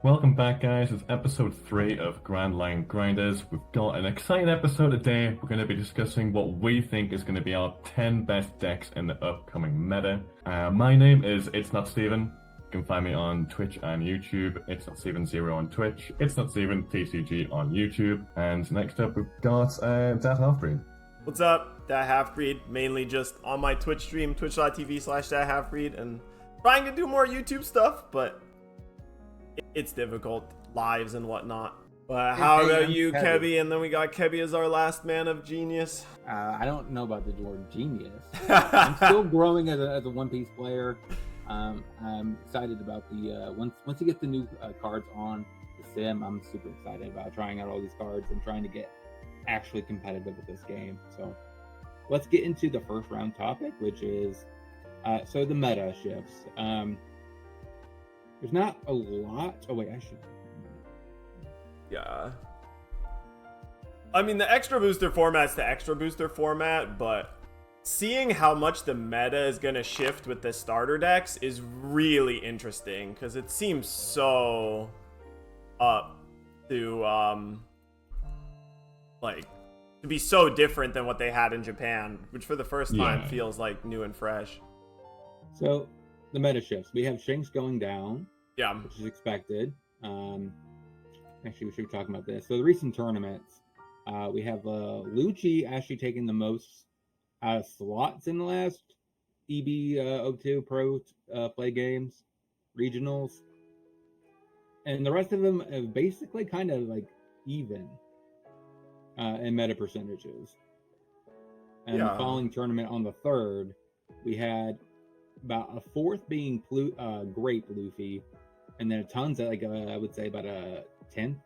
Welcome back, guys. It's episode 3 of Grand Line Grinders. We've got an exciting episode today. We're going to be discussing what we think is going to be our 10 best decks in the upcoming meta. My name is It's Not Steven. You can find me on Twitch and YouTube. It's Not Steven0 on Twitch. It's Not Steven TCG on YouTube. And next up, we've got Dat Halfbreed. What's up, that half-breed? Mainly just on my Twitch stream, twitch.tv/that half-breed, and trying to do more YouTube stuff, but it's difficult, lives and whatnot. But how about you, Kebby? And then we got Kebby as our last man of genius. I don't know about the word genius. I'm still growing as a One Piece player. I'm excited about the once you get the new cards on the sim. I'm super excited about trying out all these cards and trying to get actually competitive with this game. So let's get into the first round topic, which is so the meta shifts. There's not a lot. Oh wait, I should. Yeah. I mean, the extra booster format's the extra booster format, but seeing how much the meta is going to shift with the starter decks is really interesting because it seems so up to to be so different than what they had in Japan, which for the first time feels like new and fresh. So the meta shifts. We have Shanks going down, which is expected. Actually, we should be talking about this. So the recent tournaments, we have Lucci actually taking the most slots in the last EB02 Pro play games, regionals, and the rest of them are basically kind of like even in meta percentages. And the following tournament on the 3rd, we had about a fourth being Grape Luffy, and then tons of I would say about a 10th.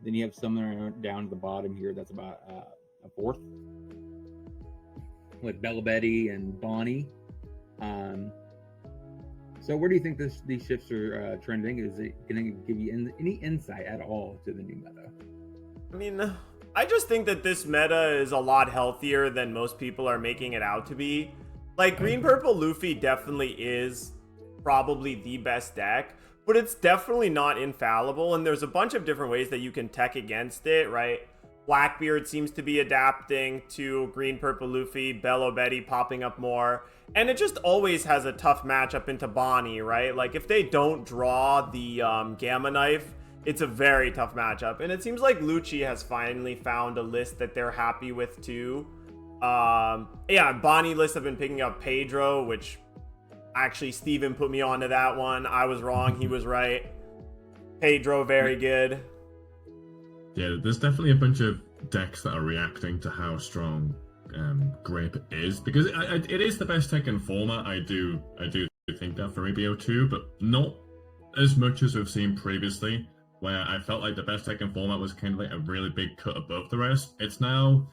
Then you have somewhere down at the bottom here that's about a fourth with Bella Betty and Bonnie. So where do you think these shifts are trending? Is it going to give you any insight at all to the new meta? I mean, I just think that this meta is a lot healthier than most people are making it out to be. Like, Green Purple Luffy definitely is probably the best deck, but it's definitely not infallible, and there's a bunch of different ways that you can tech against it, right? Blackbeard seems to be adapting to Green Purple Luffy, Bello Betty popping up more, and it just always has a tough matchup into Bonnie, right? Like, if they don't draw the Gamma Knife, it's a very tough matchup, and it seems like Lucci has finally found a list that they're happy with too. Bonnie lists have been picking up Pedro, which actually Steven put me onto that one. I was wrong, he was right. Pedro, very good. Yeah, there's definitely a bunch of decks that are reacting to how strong Grape is, because it is the best deck in format. I do think that for EBO2, but not as much as we've seen previously, where I felt like the best deck in format was kind of like a really big cut above the rest. It's now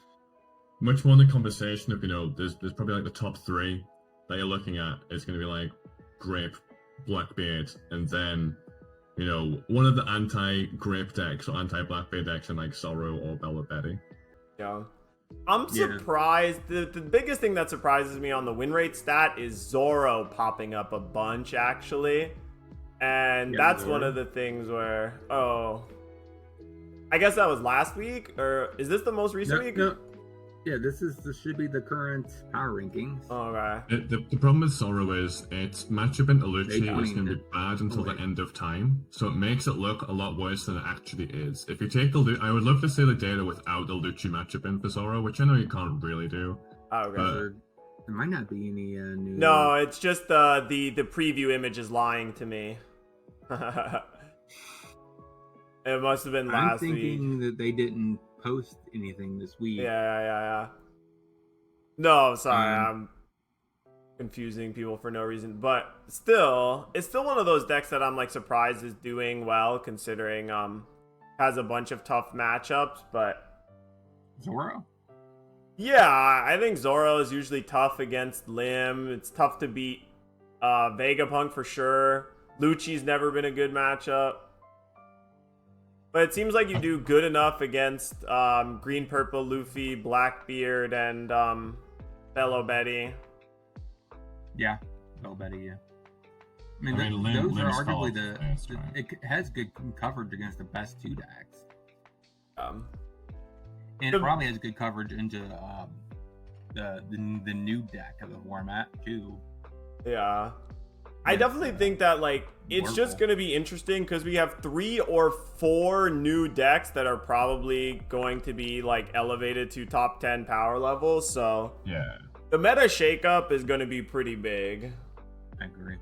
much more in the conversation of, there's probably like the top 3 that you're looking at is going to be like Grape, Blackbeard, and then, one of the anti-Grape decks or anti-Blackbeard decks in like Sorrow or Bella Betty. Yeah. I'm surprised. The biggest thing that surprises me on the win rate stat is Zoro popping up a bunch, actually. And that's one of the things where, I guess that was last week, or is this the most recent week? No. Yeah, this should be the current power rankings. Okay. The problem with Sorrow is its matchup into Lucci is going to be bad until the end of time, so it makes it look a lot worse than it actually is. If you take I would love to see the data without the Lucci matchup in for Sorrow, which I know you can't really do. Okay. There might not be any new. No, it's just the preview image is lying to me. It must have been last week. I'm thinking that they didn't post anything this week. Yeah. No, sorry, I'm confusing people for no reason. But still, it's still one of those decks that I'm like surprised is doing well, considering has a bunch of tough matchups. But Zoro. Yeah, I think Zoro is usually tough against Lim. It's tough to beat Vegapunk for sure. Lucci's never been a good matchup. But it seems like you do good enough against Green Purple Luffy, Blackbeard, and Bello Betty. Yeah, Bello Betty, yeah. I mean, those are arguably it has good coverage against the best 2 decks. And it probably has good coverage into the new deck of the format too. Yeah. I definitely think that it's just going to be interesting because we have 3 or 4 new decks that are probably going to be elevated to top 10 power levels. So yeah, the meta shakeup is going to be pretty big. I agree.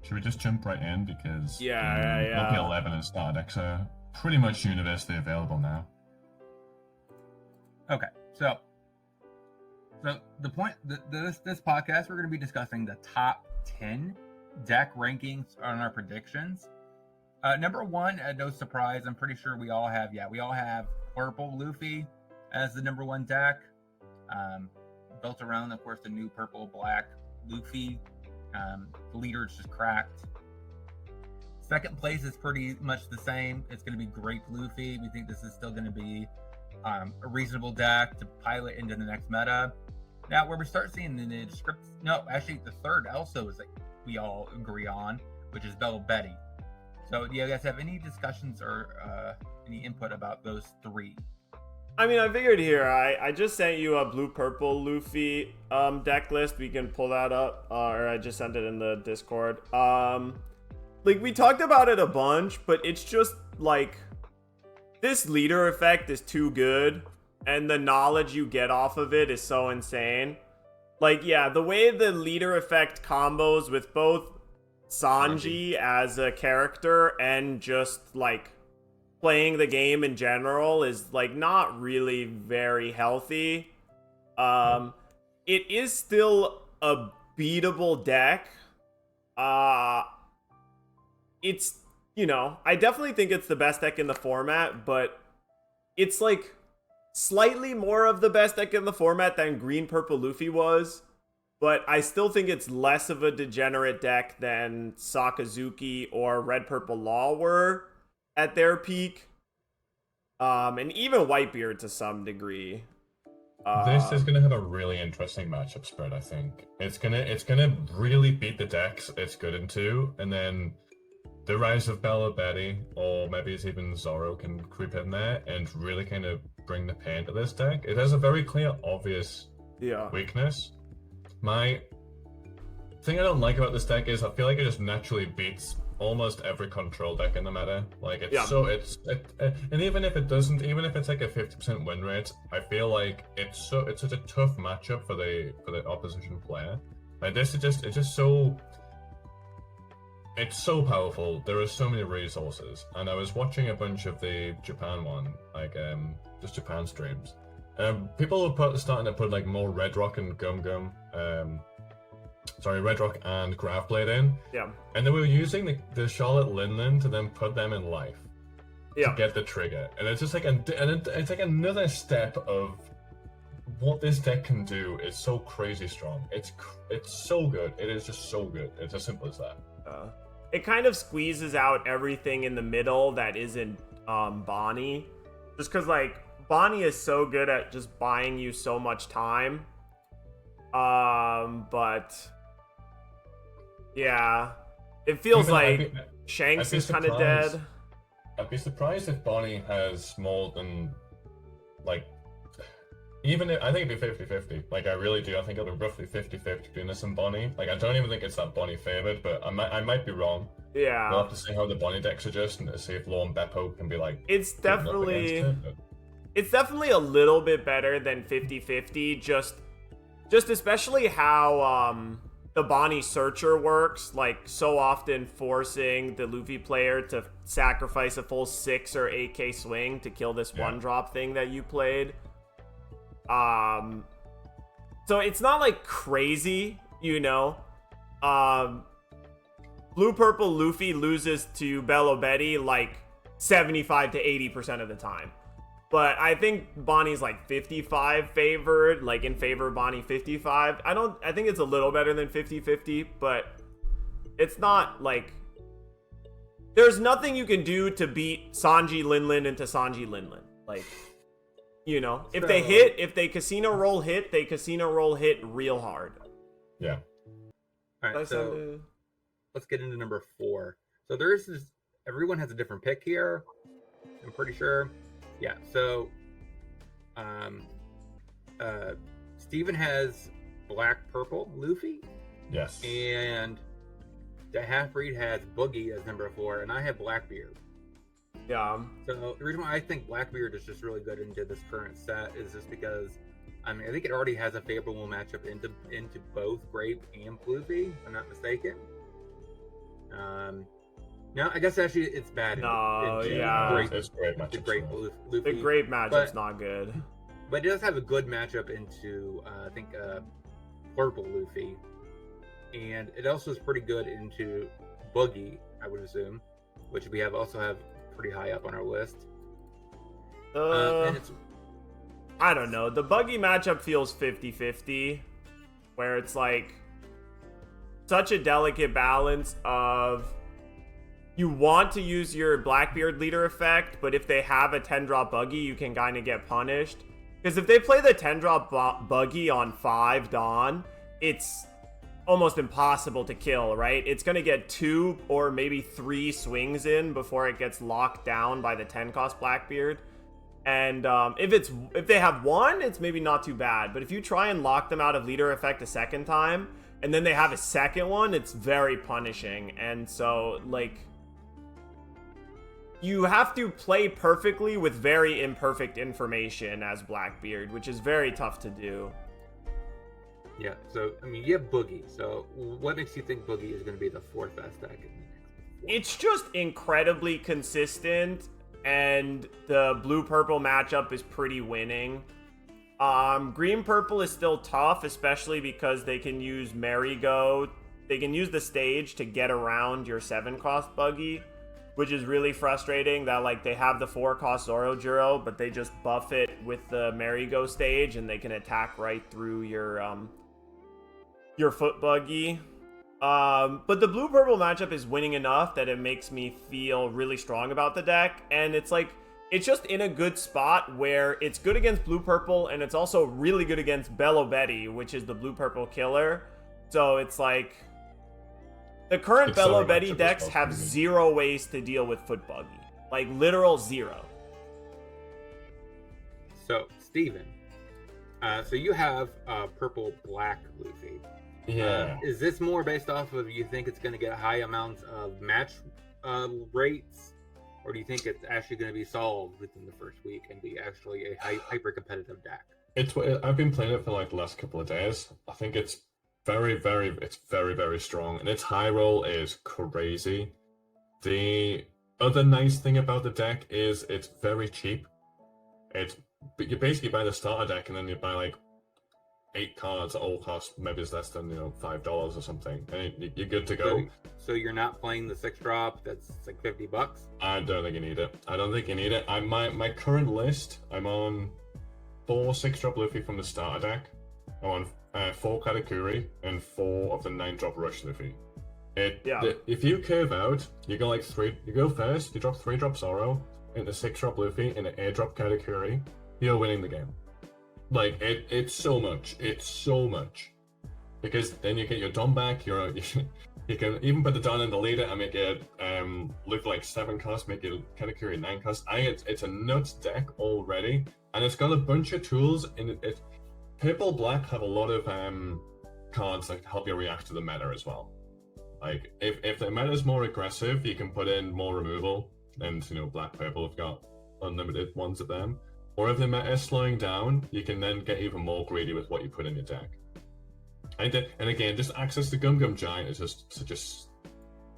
Should we just jump right in because yeah. OP11 and starter decks are pretty much universally available now. Okay, so the point this podcast we're going to be discussing the top 10 deck rankings on our predictions. Number 1, no surprise, I'm pretty sure we all have purple Luffy as the number 1 deck, built around, of course, the new purple black Luffy. The leader is just cracked. Second place is pretty much the same. It's going to be Grape Luffy. We think this is still going to be a reasonable deck to pilot into the next meta. Now, where we start seeing the script, no, actually, the third also is we all agree on, which is Bello Betty. So, do you guys have any discussions or any input about those 3? I mean, I figured here, I just sent you a blue-purple Luffy deck list. We can pull that up, or I just sent it in the Discord. We talked about it a bunch, but it's just, this leader effect is too good, and the knowledge you get off of it is so insane. The way the leader effect combos with both Sanji as a character and just, playing the game in general is not really very healthy. It is still a beatable deck. It's, I definitely think it's the best deck in the format, but it's slightly more of the best deck in the format than green purple Luffy was, but I still think it's less of a degenerate deck than Sakazuki or red purple Law were at their peak, and even Whitebeard to some degree. This is gonna have a really interesting matchup spread. I think it's gonna really beat the decks it's good into, and then the rise of Bello Betty, or maybe it's even Zoro, can creep in there and really kind of bring the pain to this deck. It has a very clear, obvious weakness. My thing I don't like about this deck is I feel like it just naturally beats almost every control deck in the meta. And even if it doesn't, even if it's a 50% win rate, I feel like it's such a tough matchup for the opposition player. This is it's so powerful. There are so many resources, and I was watching a bunch of the Japan one, just Japan streams. People were starting to put more Red Rock and Red Rock and Graveblade in. Yeah. And they were using the Charlotte Linlin to then put them in life. To get the trigger. And it's just it's another step of what this deck can do is so crazy strong. It's so good. It is just so good. It's as simple as that. It kind of squeezes out everything in the middle that isn't Bonnie. Just because Bonnie is so good at just buying you so much time. But yeah, it feels Shanks is kind of dead. I'd be surprised if Bonnie has more than even if, I think it'd be 50-50. I really do. I think it'll be roughly 50-50 between this and Bonnie. I don't even think it's that Bonnie favored, but I might be wrong. Yeah. We'll have to see how the Bonnie decks adjust and to see if Law and Beppo can be It's definitely a little bit better than 50-50. Just especially how the Bonnie Searcher works, so often forcing the Luffy player to sacrifice a full 6 or 8k swing to kill this one drop thing that you played. So it's not crazy, blue purple Luffy loses to Bello Betty 75 to 80% of the time. But I think Bonnie's 55 favored, in favor of Bonnie 55. I think it's a little better than 50-50, but it's not there's nothing you can do to beat Sanji Linlin into Sanji Linlin. If they casino roll hit, they casino roll hit real hard. Yeah. All right, so let's get into number 4. So everyone has a different pick here. I'm pretty sure. Yeah. So, Steven has black purple Luffy. Yes. And the half-breed has Boogie as number 4, and I have Blackbeard. Yeah. So the reason why I think Blackbeard is just really good into this current set is just because, I think it already has a favorable matchup into both Grape and Luffy, if I'm not mistaken. No, I guess actually it's bad. No, it's great matchup. The Grape matchup's not good. But it does have a good matchup into, I think, Purple Luffy. And it also is pretty good into Boogie, I would assume, which we also have pretty high up on our list. And I don't know. The Buggy matchup feels 50-50, where it's like such a delicate balance of you want to use your Blackbeard leader effect, but if they have a 10-drop Buggy, you can kind of get punished. Because if they play the 10-drop Buggy on 5 Dawn, it's almost impossible to kill, right? It's going to get 2 or maybe 3 swings in before it gets locked down by the 10-cost Blackbeard. And if they have 1, it's maybe not too bad. But if you try and lock them out of leader effect a second time, and then they have a second one, it's very punishing. And so, like, you have to play perfectly with very imperfect information as Blackbeard, which is very tough to do. Yeah, so, you have Boogie. So, what makes you think Boogie is going to be the 4th best deck? It's just incredibly consistent, and the blue-purple matchup is pretty winning. Green-purple is still tough, especially because they can use Merry-Go. They can use the stage to get around your 7-cost Buggy, which is really frustrating that, like, they have the 4-cost Zoro, but they just buff it with the Merry-Go stage, and they can attack right through your foot Buggy. But the blue-purple matchup is winning enough that it makes me feel really strong about the deck, and it's like, it's just in a good spot where it's good against blue-purple, and it's also really good against Bello Betty, which is the blue-purple killer. So it's like, the current Bello Betty decks have 0 ways to deal with foot Buggy. Like, literal 0. So, Steven, so you have purple-black Luffy. Yeah. Is this more based off of you think it's going to get high amounts of match rates, or do you think it's actually going to be solved within the first week and be actually a hyper competitive deck? I've been playing it for like the last couple of days. I think it's very, very strong, and its high roll is crazy. The other nice thing about the deck is it's very cheap. You basically buy the starter deck, and then you buy like 8 cards that all cost maybe it's less than $5 or something, and you're good to go. So you're not playing the 6-drop that's like $50? I don't think you need it. My current list, I'm on 4 6-drop Luffy from the starter deck. I'm on 4 Katakuri and 4 of the 9-drop Rush Luffy. If you curve out, you go like 3. You go first. You drop 3-drop Zoro into 6-drop Luffy and an 8-drop Katakuri. You're winning the game. Like, it's so much. It's so much. Because then you get your Don back, you can even put the Don in the leader and make it look like 7 cost, make it Katakuri 9 cost. It's a nuts deck already, and it's got a bunch of tools in it. Purple Black have a lot of cards that help you react to the meta as well. Like, if the meta is more aggressive, you can put in more removal, and Black Purple have got unlimited ones of them. Or if the meta is slowing down, you can then get even more greedy with what you put in your deck. And again, just access to Gum Gum Giant is just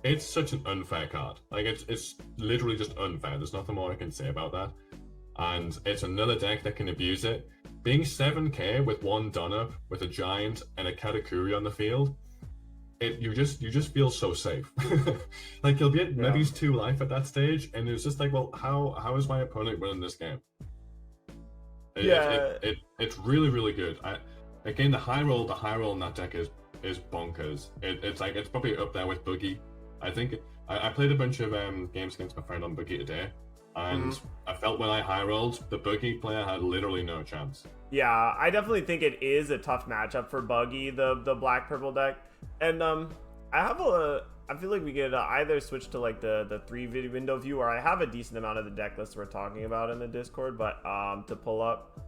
it's such an unfair card. Like, it's literally just unfair. There's nothing more I can say about that. And it's another deck that can abuse it. Being 7k with 1 Don up, with a Giant and a Katakuri on the field, you just feel so safe. Like, you'll be at maybe 2 life at that stage, and it's just like, well, how is my opponent winning this game? It's really, really good. Again, the high roll in that deck is bonkers. It's probably up there with Boogie. I think I played a bunch of games against my friend on Boogie today, and I felt when I high rolled, the Boogie player had literally no chance. Yeah, I definitely think it is a tough matchup for Buggy, the black purple deck. And I I feel like we could either switch to like the 3 window view, or I have a decent amount of the deck list we're talking about in the Discord, but to pull up.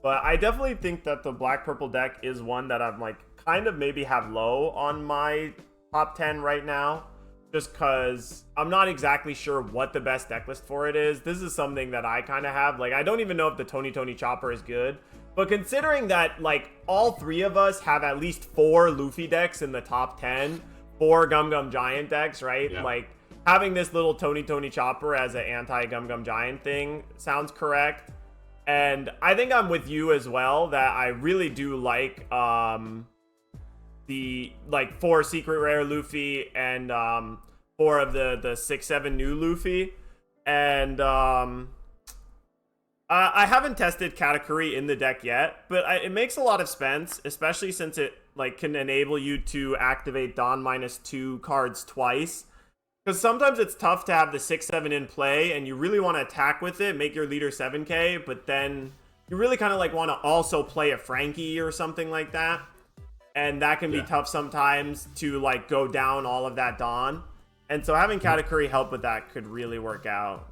But I definitely think that the black purple deck is one that I'm like kind of maybe have low on my top 10 right now, just because I'm not exactly sure what the best deck list for it is. This is something that I kind of have. Like, I don't even know if the Tony Chopper is good. But considering that, like, all 3 of us have at least 4 Luffy decks in the top 10, 4 Gum Giant decks, right? Yeah. Like, having this little Tony Chopper as an anti-Gum Giant thing sounds correct. And I think I'm with you as well, that I really do like the, like, 4 secret rare Luffy and 4 of the 6-7 new Luffy. And I haven't tested Katakuri in the deck yet, but it makes a lot of sense, especially since it like can enable you to activate Dawn -2 cards twice. Because sometimes it's tough to have the 6-7 in play, and you really want to attack with it, make your leader 7k, but then you really kind of like want to also play a Frankie or something like that. And that can be tough sometimes to like go down all of that Dawn. And so having Katakuri help with that could really work out.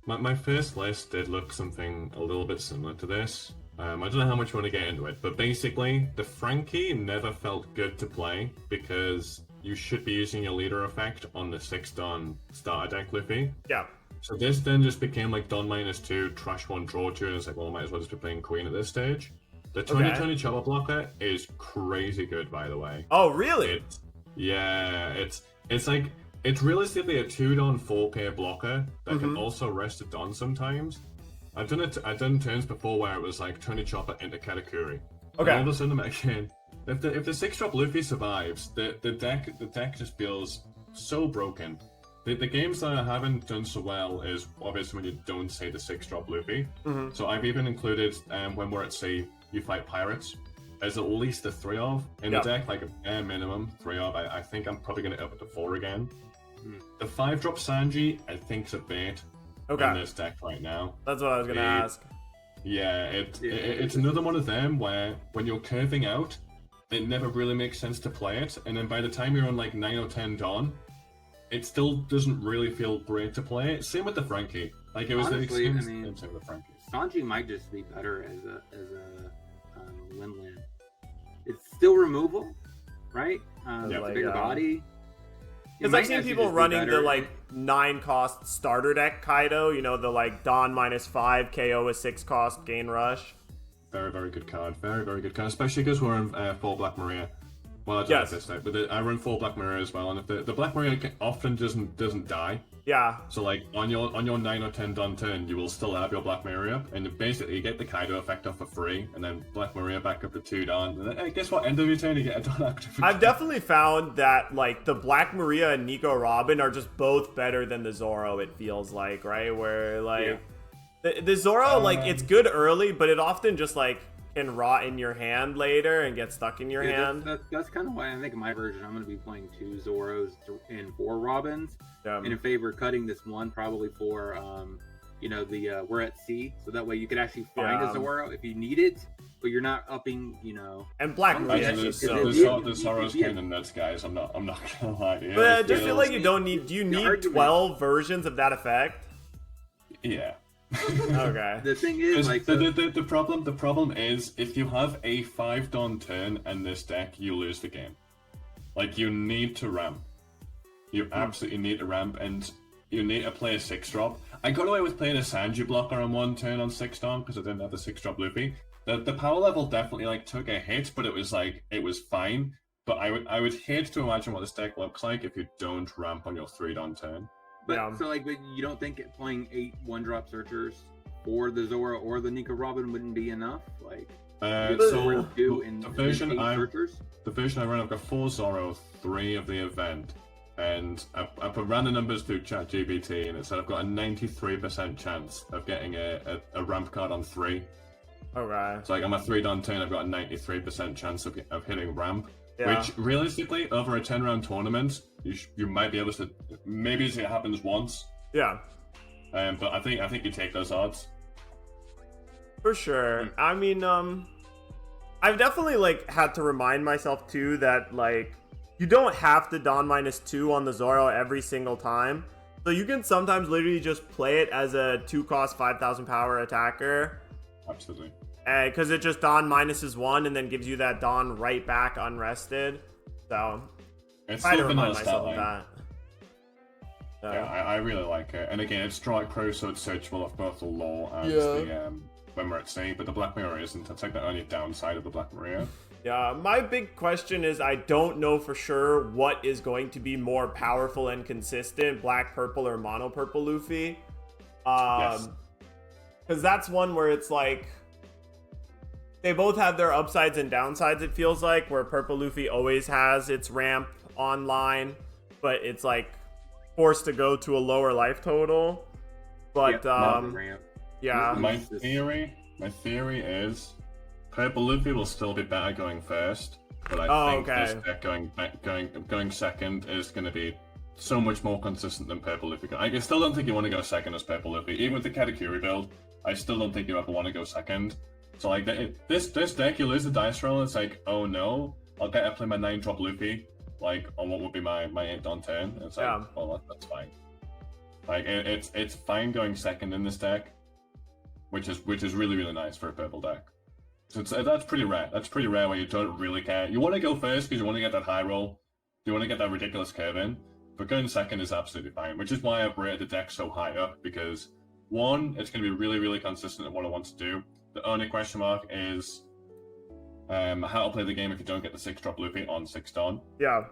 My first list did look something a little bit similar to this. I don't know how much you want to get into it, but basically, the Frankie never felt good to play because you should be using your leader effect on the 6 Dawn starter deck Luffy. Yeah. So this then just became like Dawn -2, trash 1, draw 2, and it's like, well, I might as well just be playing Queen at this stage. The 2020 Chopper blocker is crazy good, by the way. Oh, really? It's like, it's realistically a 2 Dawn 4k blocker that can also rest a Dawn sometimes. I've done turns before where it was like Tony Chopper into Katakuri. Okay. And all of a sudden, again, if the 6-drop Luffy survives, the deck just feels so broken. The games that I haven't done so well is obviously when you don't say the 6-drop Luffy. So I've even included when we're at sea, you fight pirates. There's at least a 3 of in the deck, like a bare minimum 3 of. I think I'm probably going to up it to 4 again. The 5-drop Sanji, I think, is a bait in this deck right now. That's what I was going to ask. Yeah, it's another one of them where when you're curving out, it never really makes sense to play it, and then by the time you're on like 9 or 10 Dawn, it still doesn't really feel great to play it. Same with the Frankie. Like, it was honestly, the same with the Frankie. Sanji might just be better as a Windland. It's still removal, right? It's a bigger body. Because I've seen people running the like 9-cost starter deck Kaido, you know, the like Dawn -5, KO a 6-cost gain rush. Very, very good card. Very, very good card, especially because we're in 4 Black Maria. Well, I don't have this deck, but I run 4 Black Maria as well, and if the Black Maria often doesn't die. Yeah. So like on your 9 or 10 Dawn turn, you will still have your Black Maria up, and basically you get the Kaido effect off for free, and then Black Maria back up to 2 Dawn, and then, hey, guess what? End of your turn, you get a Dawn active. I've definitely found that like the Black Maria and Nico Robin are just both better than the Zoro. It feels like, right? Where like the Zoro, like it's good early, but it often just like can rot in your hand later and get stuck in your hand. That's kind of why I think in my version I'm going to be playing 2 Zoros and 4 Robins. In favor of cutting this one probably for the we're at sea, so that way you could actually find a Zoro if you need it, but you're not upping, And Black Maria is so the Zoro's canon nuts, guys. I'm not gonna lie to you. But I just feel like you don't need. Do you need 12 versions of that effect? Yeah. Okay. The thing is, like the problem is if you have a 5 Dawn turn in this deck, you lose the game. Like, you need to ramp. You absolutely need to ramp, and you need to play a 6-drop. I got away with playing a Sanji blocker on 1 turn on 6 Dawn because I didn't have the 6-drop Luffy. The power level definitely like took a hit, but it was fine. But I would hate to imagine what this deck looks like if you don't ramp on your 3 Dawn turn. But but you don't think playing 8 1-drop searchers for the Zoro or the Nico Robin wouldn't be enough? Like, the version I run, I've got 4 Zoro, 3 of the event, and I put random numbers through ChatGPT, and it said I've got a 93% chance of getting a ramp card on 3. Alright. So like on my 3 Dawn turn, I've got a 93% chance of hitting ramp. Yeah. Which realistically, over a 10-round tournament, you might be able to. Maybe it happens once. Yeah. But I think you take those odds. For sure. I mean, I've definitely like had to remind myself too that like you don't have to Dawn -2 on the Zoro every single time. So you can sometimes literally just play it as a 2-cost 5,000 power attacker. Absolutely. Because it just Dawn -1 and then gives you that Dawn right back unrested. So it's try to still remind vanilla myself stat of line. that. Yeah, I really like it. And again, it's Strike Pro, so it's searchable off both the lore and the when we're at sea, but the Black Mirror isn't. That's like the only downside of the Black Mirror. Yeah, my big question is I don't know for sure what is going to be more powerful and consistent, Black Purple or Mono Purple Luffy. Yes. Because that's one where it's like they both have their upsides and downsides, it feels like, where Purple Luffy always has its ramp online, but it's like forced to go to a lower life total. But ramp. yeah. My theory is Purple Luffy will still be better going first, but I think this deck going second is going to be so much more consistent than Purple Luffy. I still don't think you want to go second as Purple Luffy, even with the Katakuri build. I still don't think you ever want to go second. So like this deck, you lose the dice roll. It's like, oh no, I'll get to play my 9-drop Luffy, like on what would be my 8-don turn. It's like, well, that's fine. Like it's fine going second in this deck, which is really nice for a purple deck. So that's pretty rare. That's pretty rare where you don't really care. You want to go first because you want to get that high roll. You want to get that ridiculous curve in. But going second is absolutely fine, which is why I've rated the deck so high up, because one, it's going to be really consistent at what I want to do. The only question mark is how to play the game if you don't get the 6-drop Luffy on 6-don. Yeah.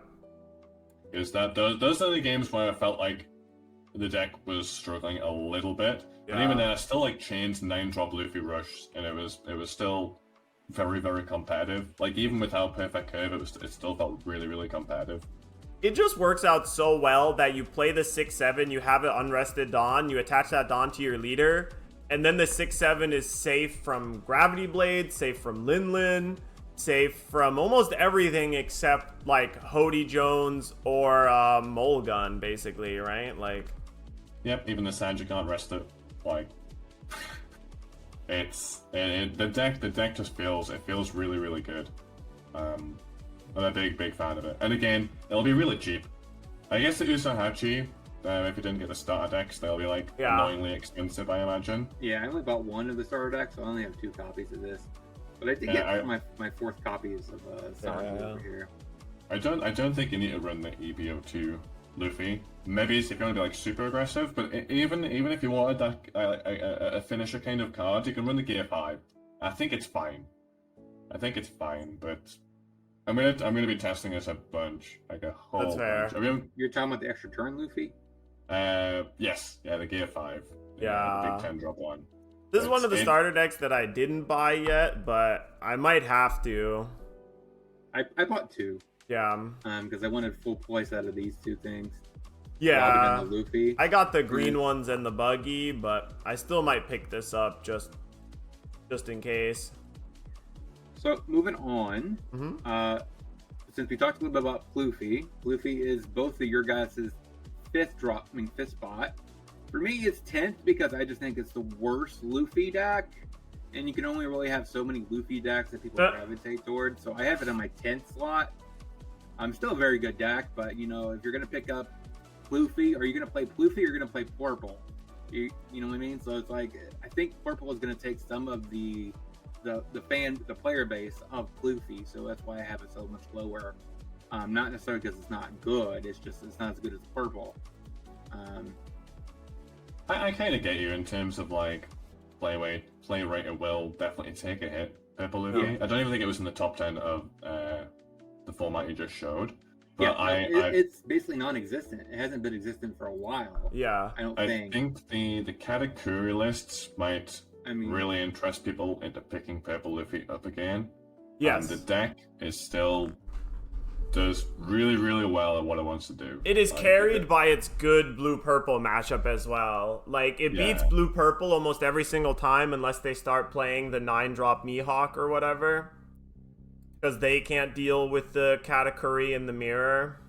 Is that those are the games where I felt like the deck was struggling a little bit. Yeah. And even then, I still like chained 9-drop Luffy Rush, and it was still very competitive. Like even without perfect curve, it still felt really competitive. It just works out so well that you play the 6/7, you have an unrested Dawn, you attach that Dawn to your leader, and then the 6/7 is safe from Gravity Blade, safe from Lin, safe from almost everything except like Hody Jones or Mulgun, basically, right? Like, yep, even the Sanji can't rest it. Like, the deck just feels really good. I'm a big fan of it. And again, it'll be really cheap. I guess the Usohachi, if you didn't get the starter decks, they'll be like annoyingly expensive, I imagine. Yeah, I only bought one of the starter decks, so I only have 2 copies of this. But I did get my 4th copies of Sanji over here. I don't think you need to run the EBO2 Luffy. Maybe if you want to be like super aggressive, but even if you wanted that a finisher kind of card, you can run the Gear 5. I think it's fine, but I'm gonna be testing this a bunch, like a whole That's fair. bunch. I mean, you're talking about the extra turn Luffy? Yes, the Gear 5. Yeah. Big 10-drop one. This is one of the starter decks that I didn't buy yet, but I might have to. I bought 2. Yeah. Because I wanted full place out of these 2 things. Yeah. The Luffy. I got the green ones and the buggy, but I still might pick this up just in case. So moving on, since we talked a little bit about Luffy is both of your guys' 5th spot. For me, it's 10th because I just think it's the worst Luffy deck, and you can only really have so many Luffy decks that people gravitate towards. So I have it on my 10th slot. I'm still a very good deck, but you know, if you're gonna pick up Luffy, are you gonna play Luffy or you're gonna play Purple? You know what I mean? So it's like I think Purple is gonna take some of the player base of Luffy, so that's why I have it so much lower. Not necessarily because it's not good, it's just it's not as good as Purple. I kind of get you in terms of like play rate will definitely take a hit. Purple Luffy. Yeah. I don't even think it was in the top 10 of the format you just showed. But yeah, it's basically non-existent. It hasn't been existent for a while. Yeah, I think the Katakuri lists might really interest people into picking Purple Luffy up again. Yes. And the deck does really well at what it wants to do. It is carried by its good blue-purple matchup as well. Like, it beats blue-purple almost every single time unless they start playing the 9-drop Mihawk or whatever. Because they can't deal with the Katakuri and the mirror.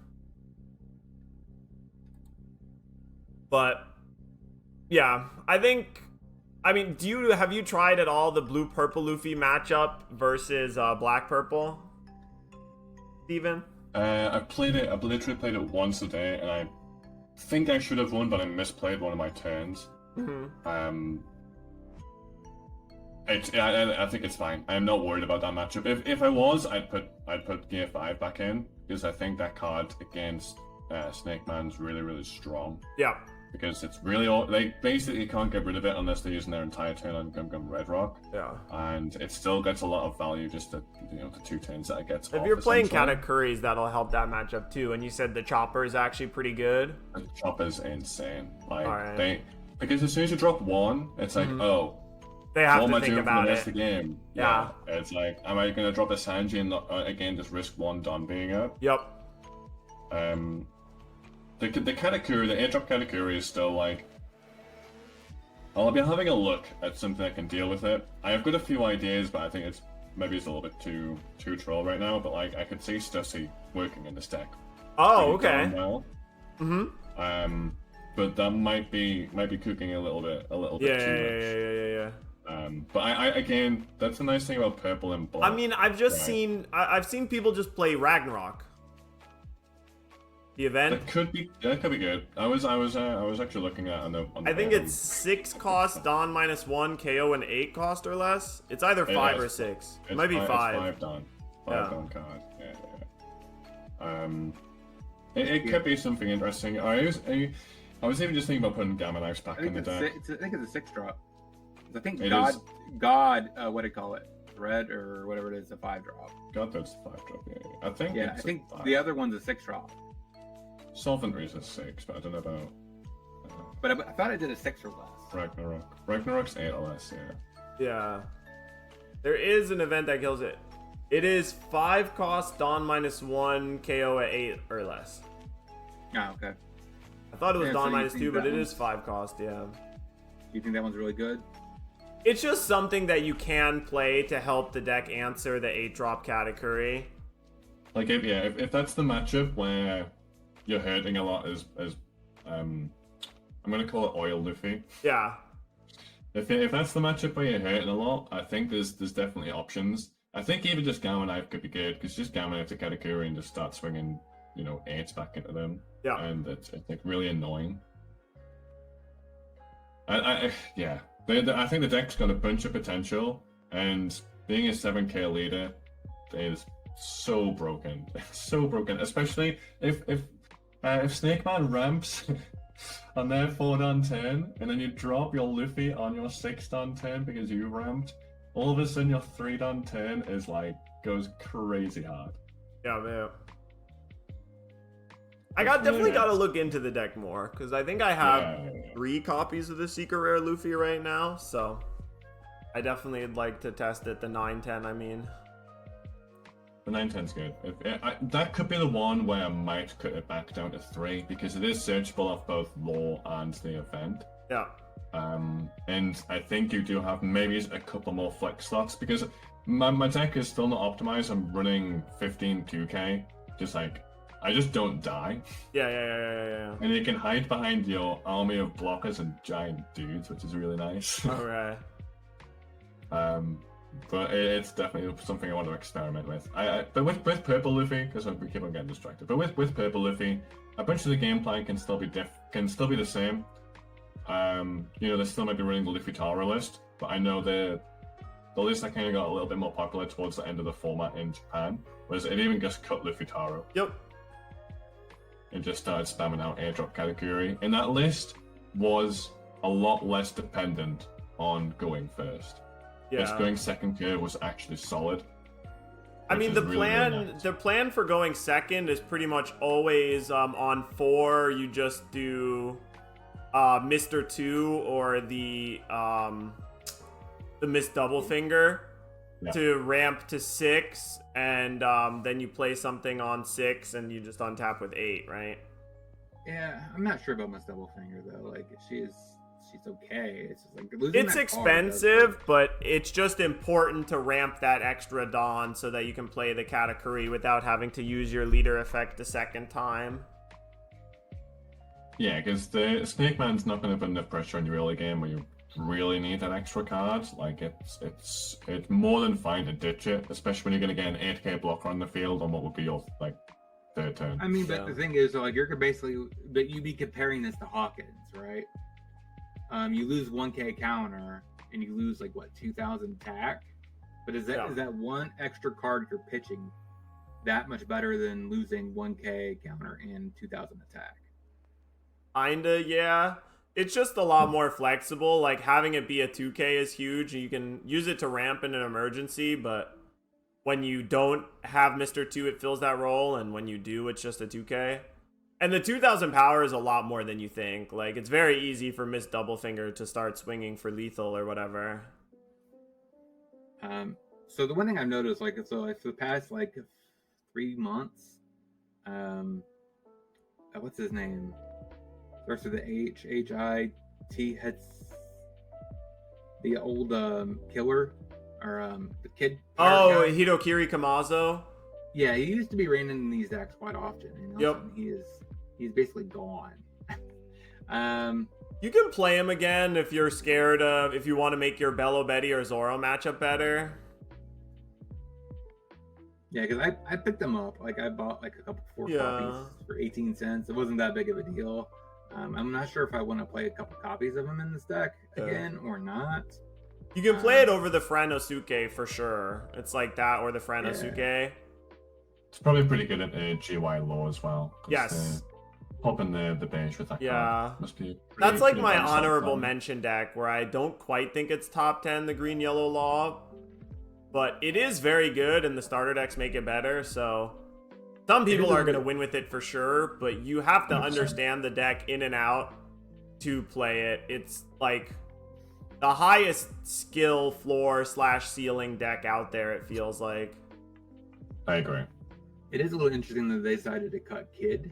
But, yeah, I think... I mean, have you tried at all the blue-purple Luffy matchup versus black-purple, Steven? I've played it. I've literally played it once a day, and I think I should have won, but I misplayed one of my turns. Mm-hmm. I think it's fine. I'm not worried about that matchup. If I was, I'd put Gear 5 back in, because I think that card against Snake Man's really strong. Yeah. Because it's really all they basically can't get rid of it unless they're using their entire turn on Gum Gum Red Rock. Yeah. And it still gets a lot of value just the the 2 turns that it gets. If you're playing Katakuris, that'll help that matchup too. And you said the Chopper is actually pretty good. The Chopper's insane. Like right. because as soon as you drop 1, it's like they have what to am I think doing about for the it. rest of the game? Yeah. It's like, am I gonna drop a Sanji and again just risk 1 Don being up? Yep. The Katakuri, the airdrop Katakuri is still like. I'll be having a look at something that can deal with it. I've got a few ideas, but I think it's a little bit too troll right now. But like, I could see Stussy working in this deck. Oh, okay. Well. But that might be cooking a little bit too much. Yeah. But I again, that's the nice thing about purple and black. I mean, I've just seen people just play Ragnarok. The event. That could be good. I was actually looking at on the I think it's 6 cost, Dawn -1, KO and 8 cost or less. It's either 5 or 6. It might be 5. It's 5 Dawn. 5 Dawn card. Yeah. It could be something interesting. I was even just thinking about putting Gamma Knives back in the deck. I think it's a 6-drop. I think it God, what do you call it? Red or whatever it is, a 5-drop. God, that's a 5-drop. Yeah. I think the other one's a 6-drop. Solvent is a 6, but I don't know about. But I thought I did a 6 or less. Ragnarok's 8 or less. Yeah. Yeah. There is an event that kills it. It is 5 cost, Dawn -1, KO at 8 or less. Oh, okay. I thought it was Dawn -2, but it is 5 cost. Yeah. You think that one's really good? It's just something that you can play to help the deck answer the 8-drop Katakuri. Like if that's the matchup where you're hurting a lot as I'm gonna call it Oil Luffy. Yeah. If that's the matchup where you're hurting a lot, I think there's definitely options. I think even just Gamma Knife could be good because just Gamma Knife to Katakuri and just start swinging 8s back into them. Yeah. And it's like really annoying. I think the deck's got a bunch of potential, and being a 7k leader is so broken, so broken. Especially if Snake Man ramps on their 4-dan turn, and then you drop your Luffy on your 6-dan turn because you ramped, all of a sudden your 3-dan turn is like goes crazy hard. Yeah, man. I definitely got to look into the deck more because I think I have 3 copies of the Secret Rare Luffy right now, so I definitely would like to test it. The 9/10, I mean. The 9/10's good. That could be the one where I might cut it back down to 3 because it is searchable off both lore and the event. Yeah. And I think you do have maybe a couple more flex slots because my deck is still not optimized. I'm running 15 2k, just like. I just don't die. Yeah. And you can hide behind your army of blockers and giant dudes, which is really nice. Alright. But it's definitely something I want to experiment with. But with Purple Luffy, because we keep on getting distracted. But with Purple Luffy, a bunch of the game plan can still be the same. They still might be running the Luffy Taro list, but I know the list that kind of got a little bit more popular towards the end of the format in Japan, whereas it even just cut Luffy Taro. Yep. And just started spamming out airdrop Katakuri. And that list was a lot less dependent on going first. Yeah. Just going second tier was actually solid. I mean, the plan for going second is pretty much always on 4. You just do Mr. 2 or the Miss Double Finger to ramp to 6, and then you play something on 6 and you just untap with 8, right? Yeah, I'm not sure about Miss Double Finger though. Like she's okay. It's just like losing it's expensive, but it's just important to ramp that extra Dawn so that you can play the Katakuri without having to use your leader effect a second time. Yeah, because the Snake Man's not going to put enough pressure on your early game where you really need that extra card. Like it's more than fine to ditch it, especially when you're going to get an 8k blocker on the field on what would be your like third turn. I mean, but the thing is, like, you're basically, but you'd be comparing this to Hawkins, right? You lose 1K counter, and you lose like what 2,000 attack. But is that one extra card you're pitching that much better than losing 1K counter and 2,000 attack? Kinda, yeah. It's just a lot more flexible. Like, having it be a 2K is huge. You can use it to ramp in an emergency, but when you don't have Mr. 2, it fills that role, and when you do, it's just a 2K. And the 2,000 power is a lot more than you think. Like, it's very easy for Miss Doublefinger to start swinging for lethal or whatever. So the one thing I've noticed, like, for the past, like, 3 months, what's his name? Starts with the H-I-T, the old killer, or the kid. Oh, Hitokiri Kamazo? Yeah, he used to be reigning in these decks quite often. And yep. He's basically gone. You can play him again if you're scared of, if you want to make your Bello Betty or Zoro matchup better. Yeah, because I picked them up. Like, I bought like a couple 4 copies for 18 cents. It wasn't that big of a deal. I'm not sure if I want to play a couple copies of him in this deck again or not. You can play it over the Franosuke for sure. It's like that or the Franosuke. Yeah. It's probably pretty good at GY Law as well. Yes. Popping the bench with that card must be that's like my honorable mention deck, where I don't quite think it's top 10, the green yellow Law, but it is very good and the starter decks make it better. So some people are going to win with it for sure, but you have to 100%. Understand the deck in and out to play it. It's like the highest skill floor / ceiling deck out there, it feels like. I agree. It is a little interesting that they decided to cut Kid,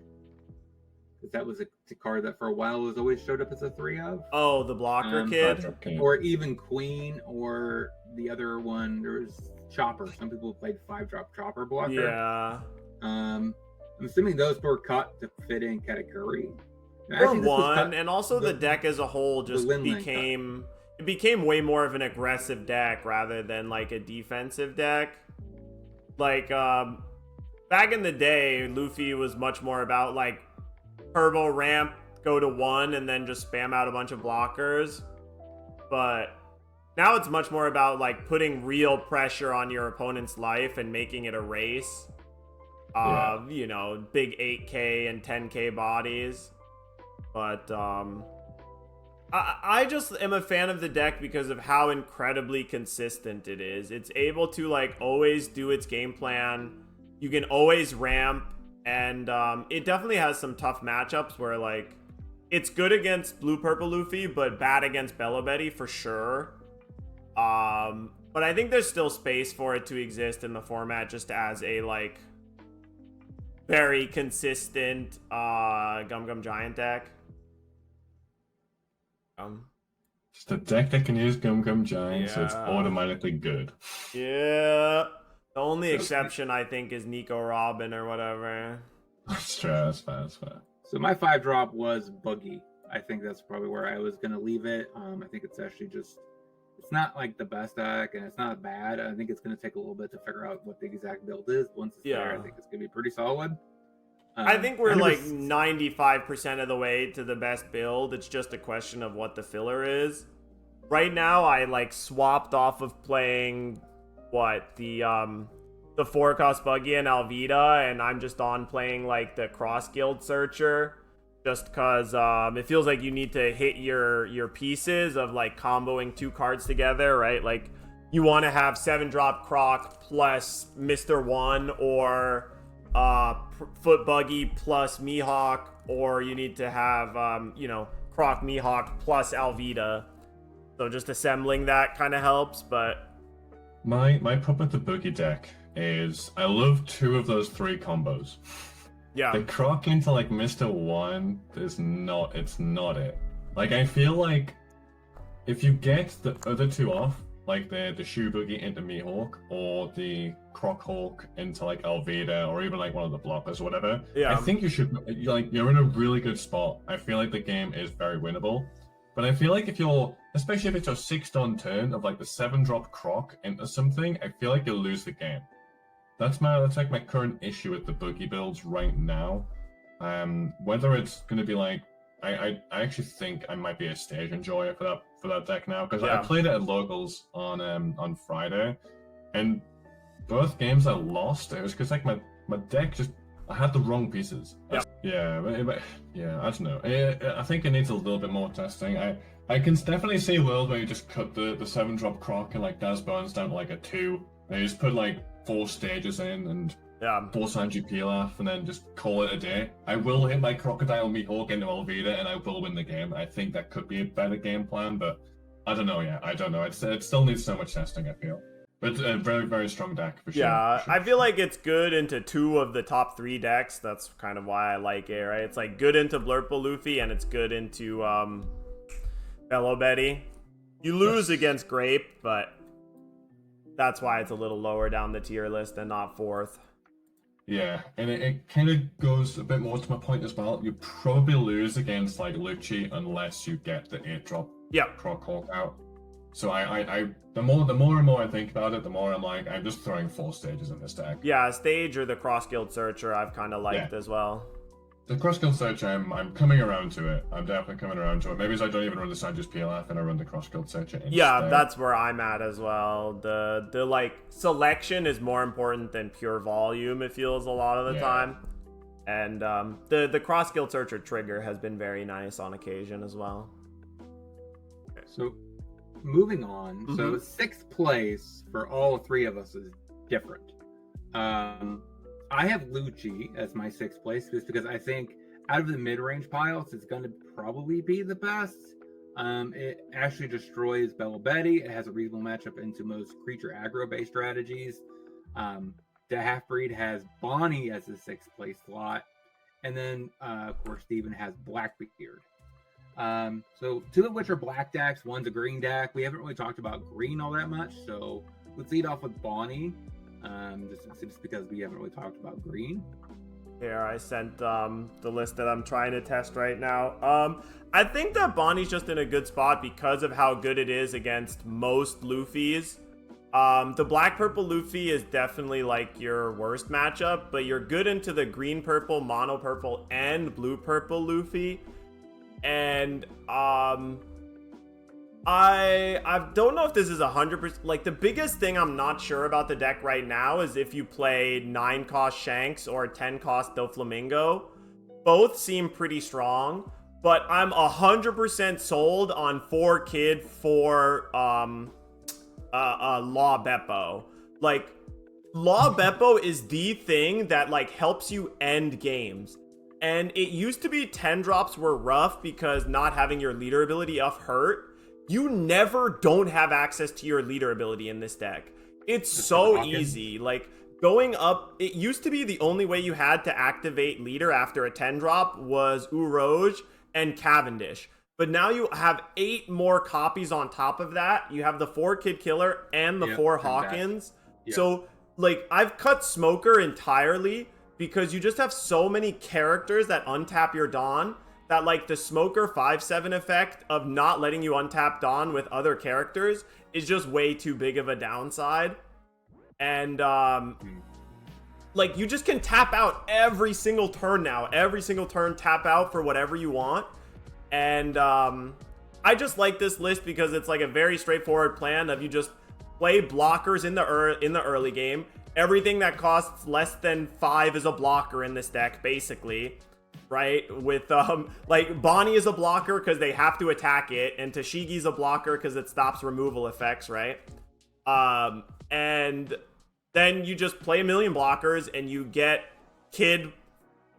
because that was a card that for a while was always showed up as a 3 of. Oh, the blocker Kid? Or even Queen, or the other one, there was Chopper. Some people played 5-drop Chopper blocker. Yeah. I'm assuming those were cut to fit in Katakuri. For one, and also the deck as a whole just became way more of an aggressive deck rather than like a defensive deck. Like, back in the day, Luffy was much more about like turbo ramp, go to 1, and then just spam out a bunch of blockers. But now it's much more about like putting real pressure on your opponent's life and making it a race. You know, big 8K and 10K bodies. But I just am a fan of the deck because of how incredibly consistent it is. It's able to like always do its game plan. You can always ramp, and it definitely has some tough matchups where like it's good against Blue Purple Luffy, but bad against Bello Betty for sure. But I think there's still space for it to exist in the format just as a like very consistent Gum Gum Giant deck. Just a deck that can use Gum Gum Giant, so it's automatically good. Yeah. The only exception, I think, is Nico Robin or whatever. That's true. That's fair. So my 5-drop was Buggy. I think that's probably where I was going to leave it. I think it's actually just... It's not like the best deck, and it's not bad. I think it's going to take a little bit to figure out what the exact build is. Once it's there, I think it's going to be pretty solid. I think we're like 95% of the way to the best build. It's just a question of what the filler is. Right now, I like swapped off of playing the 4-cost Buggy and Alvida, and I'm just on playing like the Cross Guild Searcher, just because it feels like you need to hit your pieces of like comboing 2 cards together, right? Like you want to have 7-drop Croc plus Mr. 1, or Foot Buggy plus Mihawk, or you need to have Croc Mihawk plus Alvida. So just assembling that kind of helps. But my problem with the Boogie deck is I love 2 of those 3 combos. Yeah. The Croc into like Mr. 1 it's not it. Like I feel like if you get the other 2 off, like the Shoe Boogie into Mihawk, or the Croc Hawk into like Alvida, or even like one of the blockers or whatever. Yeah. I think you're in a really good spot. I feel like the game is very winnable. But I feel like especially if it's your 6th on turn of like the 7-drop Croc into something, I feel like you'll lose the game. that's like my current issue with the boogie builds right now. Whether it's gonna be like I actually think I might be a stage enjoyer for that deck now, because I played it at locals on Friday, and both games I lost. It was because like my deck just, I had the wrong pieces. Yeah, I don't know. I think it needs a little bit more testing. I can definitely see a world where you just cut the 7-drop Croc and like Daz Bones down to like a 2, and you just put like 4 stages in and force Angie Pilaf and then just call it a day. I will hit my Crocodile Mihawk into Alvida and I will win the game. I think that could be a better game plan, but I don't know yet. I don't know. It still needs so much testing, I feel. But a very, very strong deck for sure. Yeah, I feel like it's good into 2 of the top 3 decks. That's kind of why I like it, right? It's like good into Blurple Luffy and it's good into Bello Betty. You lose against Grape, but that's why it's a little lower down the tier list and not 4th. Yeah, and it kind of goes a bit more to my point as well. You probably lose against like Lucci unless you get the 8-drop Croc Hawk out. So I the more and more I think about it, the more I'm like, I'm just throwing 4 stages in this deck. Yeah, Stage or the Cross Guild Searcher I've kind of liked as well. The Cross Guild Searcher, I'm coming around to it. I'm definitely coming around to it. Maybe I don't even run the Sandra's PLF and I run the Cross Guild Searcher instead. Yeah, that's where I'm at as well. The like selection is more important than pure volume, it feels a lot of the time. And the Cross Guild Searcher trigger has been very nice on occasion as well. So moving on, so 6th place for all 3 of us is different. I have Lucci as my 6th place just because I think out of the mid-range piles, it's going to probably be the best. It actually destroys Bello Betty. It has a reasonable matchup into most creature aggro-based strategies. The Half-Breed has Bonnie as the 6th place slot. And then, of course, Steven has Blackbeard. So 2 of which are black decks, one's a green deck. We haven't really talked about green all that much, so let's lead off with Bonnie, just because we haven't really talked about green. Here, I sent the list that I'm trying to test right now. I think that Bonnie's just in a good spot because of how good it is against most Luffys. The black-purple Luffy is definitely like your worst matchup, but you're good into the green-purple, mono-purple, and blue-purple Luffy. And I don't know if this is 100%. Like, the biggest thing I'm not sure about the deck right now is if you play 9-cost Shanks or 10-cost Doflamingo. Both seem pretty strong, but I'm 100% sold on 4-Kid for Law Beppo. Like, Law Beppo is the thing that like helps you end games. And it used to be 10 drops were rough because not having your leader ability up hurt. You never don't have access to your leader ability in this deck. It's so easy. Like, going up, it used to be the only way you had to activate leader after a 10 drop was Uroj and Cavendish. But now you have 8 more copies on top of that. You have the 4-Kid Killer and the 4 Hawkins. So, like, I've cut Smoker entirely because you just have so many characters that untap your Dawn that, like, the Smoker 5/7 effect of not letting you untap Dawn with other characters is just way too big of a downside. And, like, you just can tap out every single turn now. Every single turn, tap out for whatever you want. And, I just like this list because it's, like, a very straightforward plan of you just play blockers in the early game. Everything that costs less than 5 is a blocker in this deck, basically. Right? With, like, Bonnie is a blocker because they have to attack it, and Tashigi's a blocker because it stops removal effects, right? And then you just play a million blockers, and you get Kid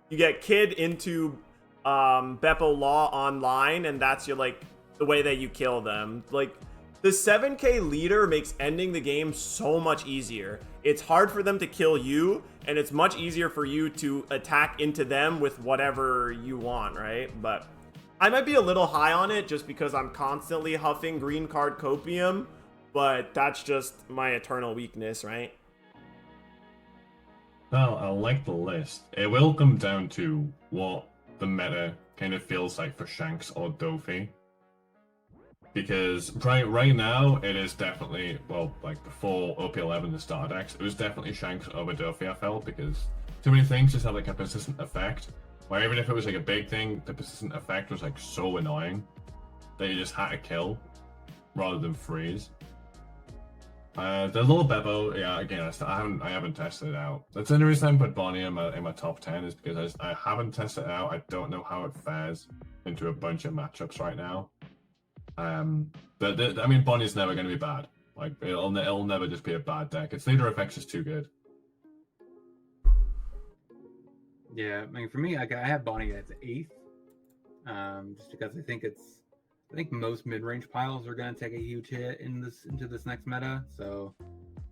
into, Beppo Law online, and that's your, like, the way that you kill them. Like, the 7K leader makes ending the game so much easier. It's hard for them to kill you, and it's much easier for you to attack into them with whatever you want, right? But I might be a little high on it just because I'm constantly huffing green card copium, but that's just my eternal weakness, right? Well, I like the list. It will come down to what the meta kind of feels like for Shanks or Dofi. because right now it is definitely, well, like before OP11 the starter decks, it was definitely Shanks over Duffy, I felt, because too many things just have like a persistent effect, where even if it was like a big thing, the persistent effect was like so annoying that you just had to kill rather than freeze. The little Bebo, yeah, again, I haven't tested it out. That's the only reason I put Bonnie in my top 10 is because I haven't tested it out. I don't know how it fares into a bunch of matchups right now. But I mean, Bonnie's never going to be bad. Like it'll never just be a bad deck. Its leader effects is too good. Yeah, I mean, for me, I have Bonnie as 8th, just because I think most mid-range piles are going to take a huge hit into this next meta. So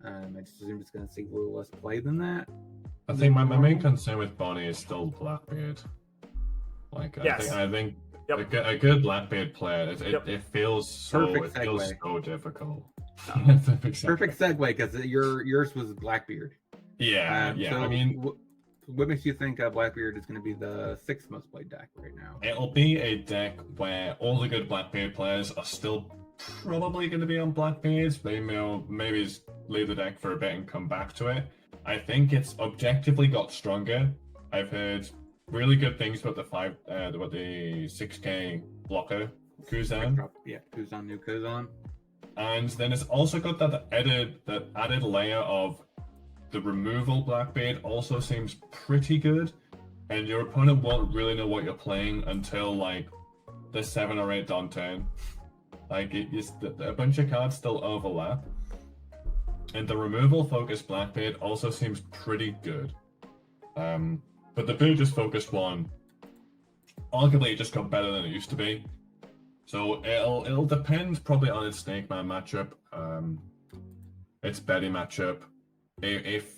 I just assume it's going to see a little less play than that. I think my main concern with Bonnie is still Blackbeard. Like yes. I think yep. a good Blackbeard player, it feels so difficult. Perfect segue because yours was Blackbeard. Yeah, yeah. So I mean, what makes you think Blackbeard is going to be the 6th most played deck right now? It'll be a deck where all the good Blackbeard players are still probably going to be on Blackbeards. They may maybe leave the deck for a bit and come back to it. I think it's objectively got stronger. I've heard really good things about the 6K blocker Kuzan. Yeah, Kuzan, new Kuzan. And then it's also got that added layer of the removal Blackbeard also seems pretty good, and your opponent won't really know what you're playing until like the 7 or 8 on turn. Like a bunch of cards still overlap, and the removal focused Blackbeard also seems pretty good. But the Burgess focused one, arguably it just got better than it used to be. So it'll depend probably on its Snake Man matchup, its Betty matchup. If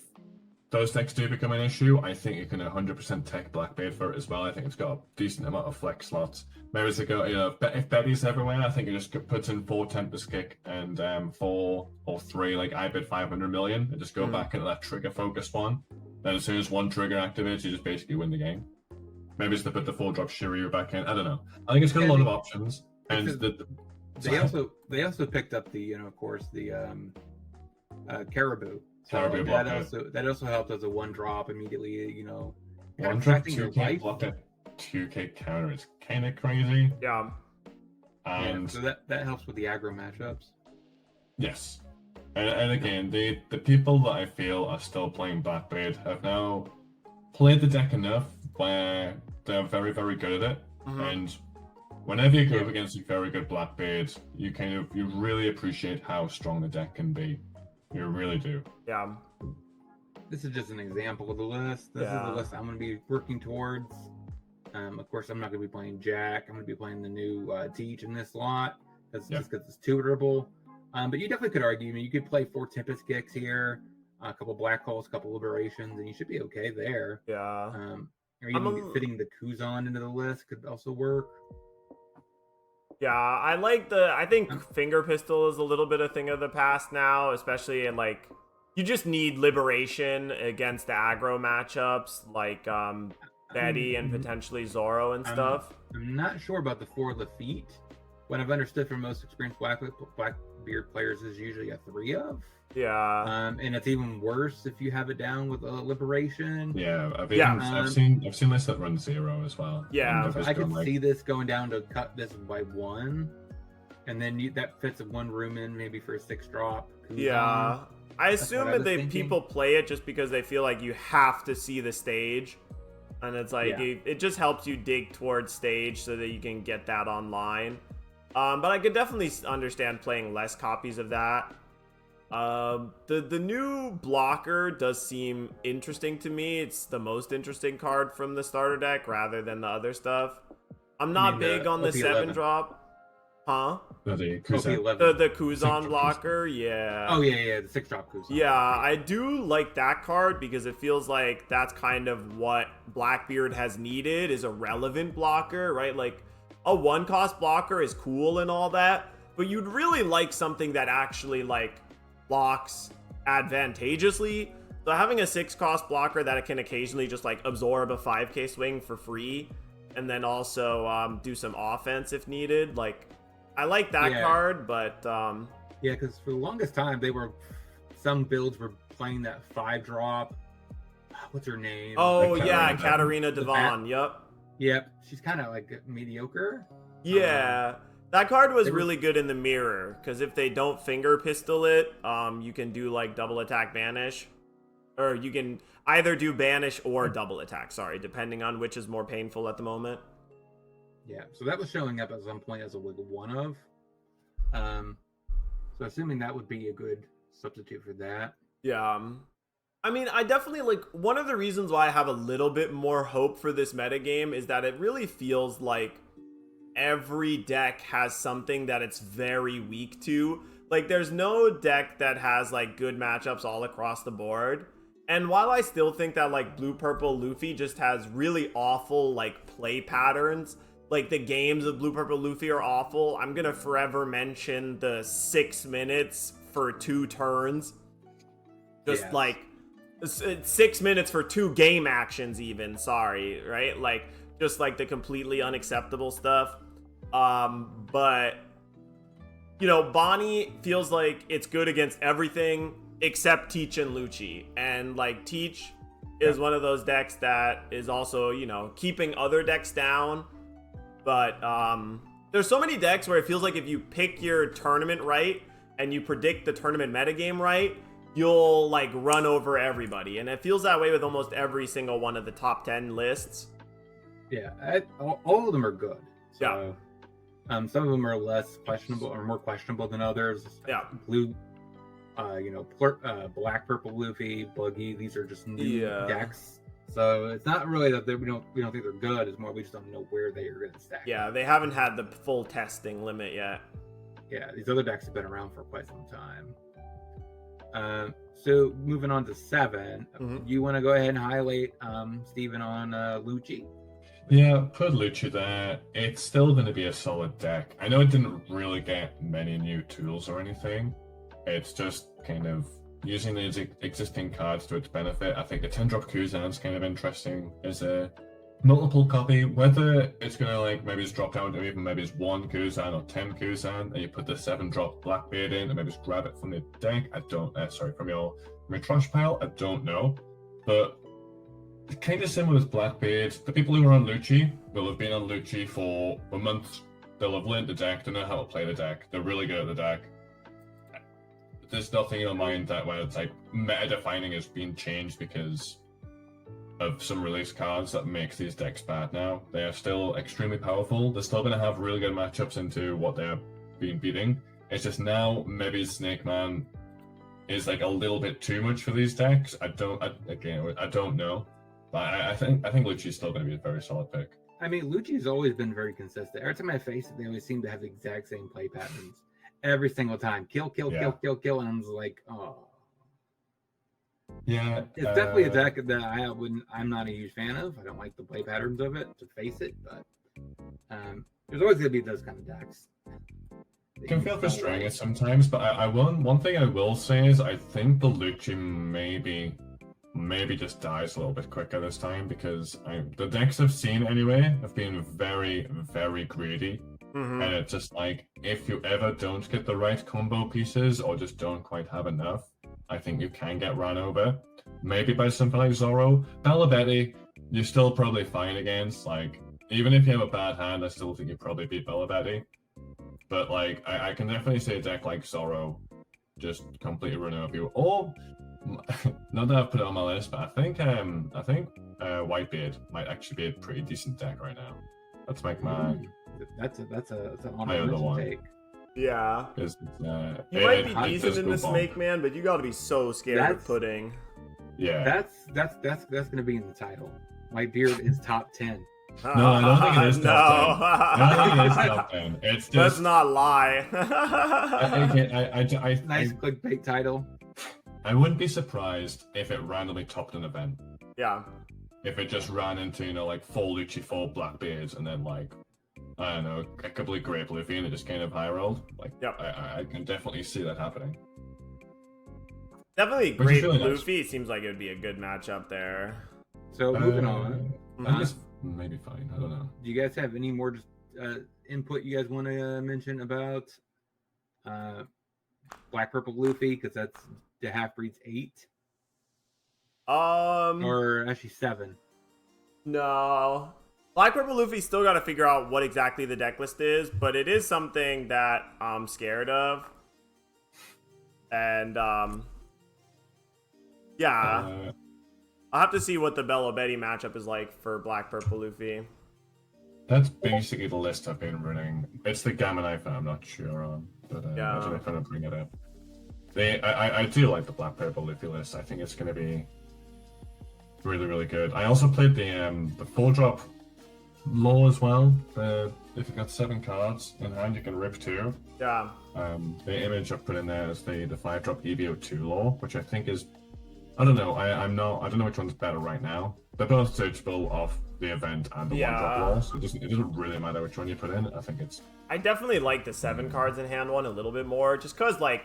those decks do become an issue, I think you can 100% tech Blackbeard for it as well. I think it's got a decent amount of flex slots. Maybe it's if Betty's everywhere, I think it just puts in 4 Tempest Kick and 4 or 3 like I bid 500 million and just go back into that trigger focused one. Then as soon as one trigger activates, you just basically win the game. Maybe it's to put the 4-drop Shiryu back in. I don't know. I think it's got a lot of options. And they also picked up the of course the Caribou. So that also helped as a 1-drop immediately. 1-drop 2K block at 2K counter is kind of crazy. Yeah. And so that helps with the aggro matchups. Yes. And again, the people that I feel are still playing Blackbeard have now played the deck enough where they're very, very good at it. Mm-hmm. And whenever you go up against a very good Blackbeard, you really appreciate how strong the deck can be. You really do. Yeah. This is just an example of the list. This is the list I'm going to be working towards. Of course, I'm not going to be playing Jack. I'm going to be playing the new Teach in this lot just because it's tutorable. But you definitely could argue. You could play 4 Tempest Kicks here, a couple Black Holes, a couple Liberations, and you should be okay there. Yeah. Or even fitting the Kuzan into the list could also work. Yeah, I think Finger Pistol is a little bit a thing of the past now, especially in like you just need Liberation against the aggro matchups like Betty and potentially Zoro and stuff. I'm not sure about the 4 Lafitte. What I've understood from most experienced Blackbeard players is usually a 3 of. Yeah. And it's even worse if you have it down with a Liberation. Yeah, I've seen lists that run 0 as well. Yeah, I could see this going down to cut this by 1, and then that fits a 1 room in maybe for a 6-drop. Yeah, I assume that people play it just because they feel like you have to see the stage, and it's like it just helps you dig towards stage so that you can get that online. But I could definitely understand playing less copies of that. The new blocker does seem interesting to me. It's the most interesting card from the starter deck rather than the other stuff. I'm not big on the 7-drop. Huh? The Kuzan blocker, yeah. Oh yeah, the 6-drop Kuzan. Yeah, I do like that card because it feels like that's kind of what Blackbeard has needed, is a relevant blocker, right? Like a 1-cost blocker is cool and all that, but you'd really like something that actually like blocks advantageously. So having a 6-cost blocker that can occasionally just like absorb a 5k swing for free and then also do some offense if needed, like I like that card, but yeah, because for the longest time some builds were playing that 5-drop. What's her name? Oh yeah, Katarina Devon. Yep, she's kind of like mediocre. Yeah, that card was really good in the mirror because if they don't finger pistol it, you can do like double attack banish, or you can either do banish or double attack. Sorry, depending on which is more painful at the moment. Yeah, so that was showing up at some point as a like one of. So assuming that would be a good substitute for that. Yeah. I mean, I definitely like one of the reasons why I have a little bit more hope for this metagame is that it really feels like every deck has something that it's very weak to. Like there's no deck that has like good matchups all across the board. And while I still think that like blue purple Luffy just has really awful like play patterns, like the games of blue purple Luffy are awful, I'm gonna forever mention the 6 minutes for 2 turns. Just like 6 minutes for 2 game actions even, sorry, right? Like just like the completely unacceptable stuff. But you know, Bonnie feels like it's good against everything except Teach and Lucci. And like Teach is one of those decks that is also, you know, keeping other decks down. But there's so many decks where it feels like if you pick your tournament right and you predict the tournament metagame right, you'll like run over everybody. And it feels that way with almost every single one of the top 10 lists. Yeah, all of them are good. So, yeah. Some of them are less questionable or more questionable than others. Yeah. Blue, black, purple, Luffy, Boogie. These are just new decks. So it's not really that we don't think they're good. It's more we just don't know where they are going to stack. Yeah, they haven't had the full testing limit yet. Yeah, these other decks have been around for quite some time. So moving on to 7, you want to go ahead and highlight Steven on Lucci? Yeah, put Lucci there. It's still going to be a solid deck. I know it didn't really get many new tools or anything. It's just kind of using these existing cards to its benefit. I think the 10-drop Kuzan's kind of interesting as a multiple copy. Whether it's going to like maybe it's drop down to even maybe it's 1 Kuzan or 10 Kuzan, and you put the 7-drop Blackbeard in and maybe just grab it from the deck. From your trash pile. I don't know. But it's kind of similar with Blackbeard. The people who are on Lucci will have been on Lucci for a month. They'll have learned the deck, they know how to play the deck. They're really good at the deck. There's nothing in your mind that where it's like meta-defining has been changed because of some release cards that makes these decks bad now. They are still extremely powerful. They're still going to have really good matchups into what they're being beating. It's just now maybe Snake Man is like a little bit too much for these decks. I don't know. But I think Lucci's still going to be a very solid pick. I mean, Lucci's always been very consistent. Every time I face it, they always seem to have the exact same play patterns. Every single time. Kill. And I'm just like, oh. Yeah. It's definitely a deck that I'm not a huge fan of. I don't like the play patterns of it, to face it, but there's always going to be those kind of decks. It can feel frustrating sometimes, but one thing I will say is I think the Lucci maybe just dies a little bit quicker this time because the decks I've seen anyway have been very, very greedy. And it's just like, if you ever don't get the right combo pieces or just don't quite have enough, I think you can get run over. Maybe by something like Zoro. Bella Betty, you're still probably fine against. Like, even if you have a bad hand, I still think you probably beat Bella Betty. But like, I can definitely see a deck like Zoro just completely run over you. Or, not that I've put it on my list, but I think Whitebeard might actually be a pretty decent deck right now. Let's make my... That's an my other one. take. Yeah. You might be decent in the Snake Man, but you got to be so scared of Pudding. Yeah. That's going to be in the title. Whitebeard is top 10. No, I don't think it is top 10. I don't think it is top 10. It's just... Let's not lie. Nice clickbait title. I wouldn't be surprised if it randomly topped an event. Yeah. If it just ran into, like 4 Lucci, 4 Blackbeards, and then like, I don't know, a couple of Grape Luffy, and it just kind of high rolled. Like, yep. I can definitely see that happening. Definitely Grape really Luffy seems like it would be a good matchup there. So moving on. I guess maybe fine. I don't know. Do you guys have any more input you guys want to mention about Black Purple Luffy? Because that's the half-breed's 8. Or actually 7. No. Black Purple Luffy still got to figure out what exactly the deck list is, but it is something that I'm scared of. And, yeah. I'll have to see what the Bello Betty matchup is like for Black Purple Luffy. That's basically the list I've been running. It's the Gamma Knife that I'm not sure on, but yeah. I don't know if I'm going to bring it up. I do like the Black Purple Luffy list. I think it's going to be really, really good. I also played the 4-drop law as well. If you've got 7 cards in hand, you can rip 2. Yeah. The image I've put in there is the 5-drop EVO2 law, which I think is, I don't know. I don't know which one's better right now. They're both searchable off the event and the 1-drop law, so it doesn't really matter which one you put in. I definitely like the 7 cards in hand one a little bit more, just because like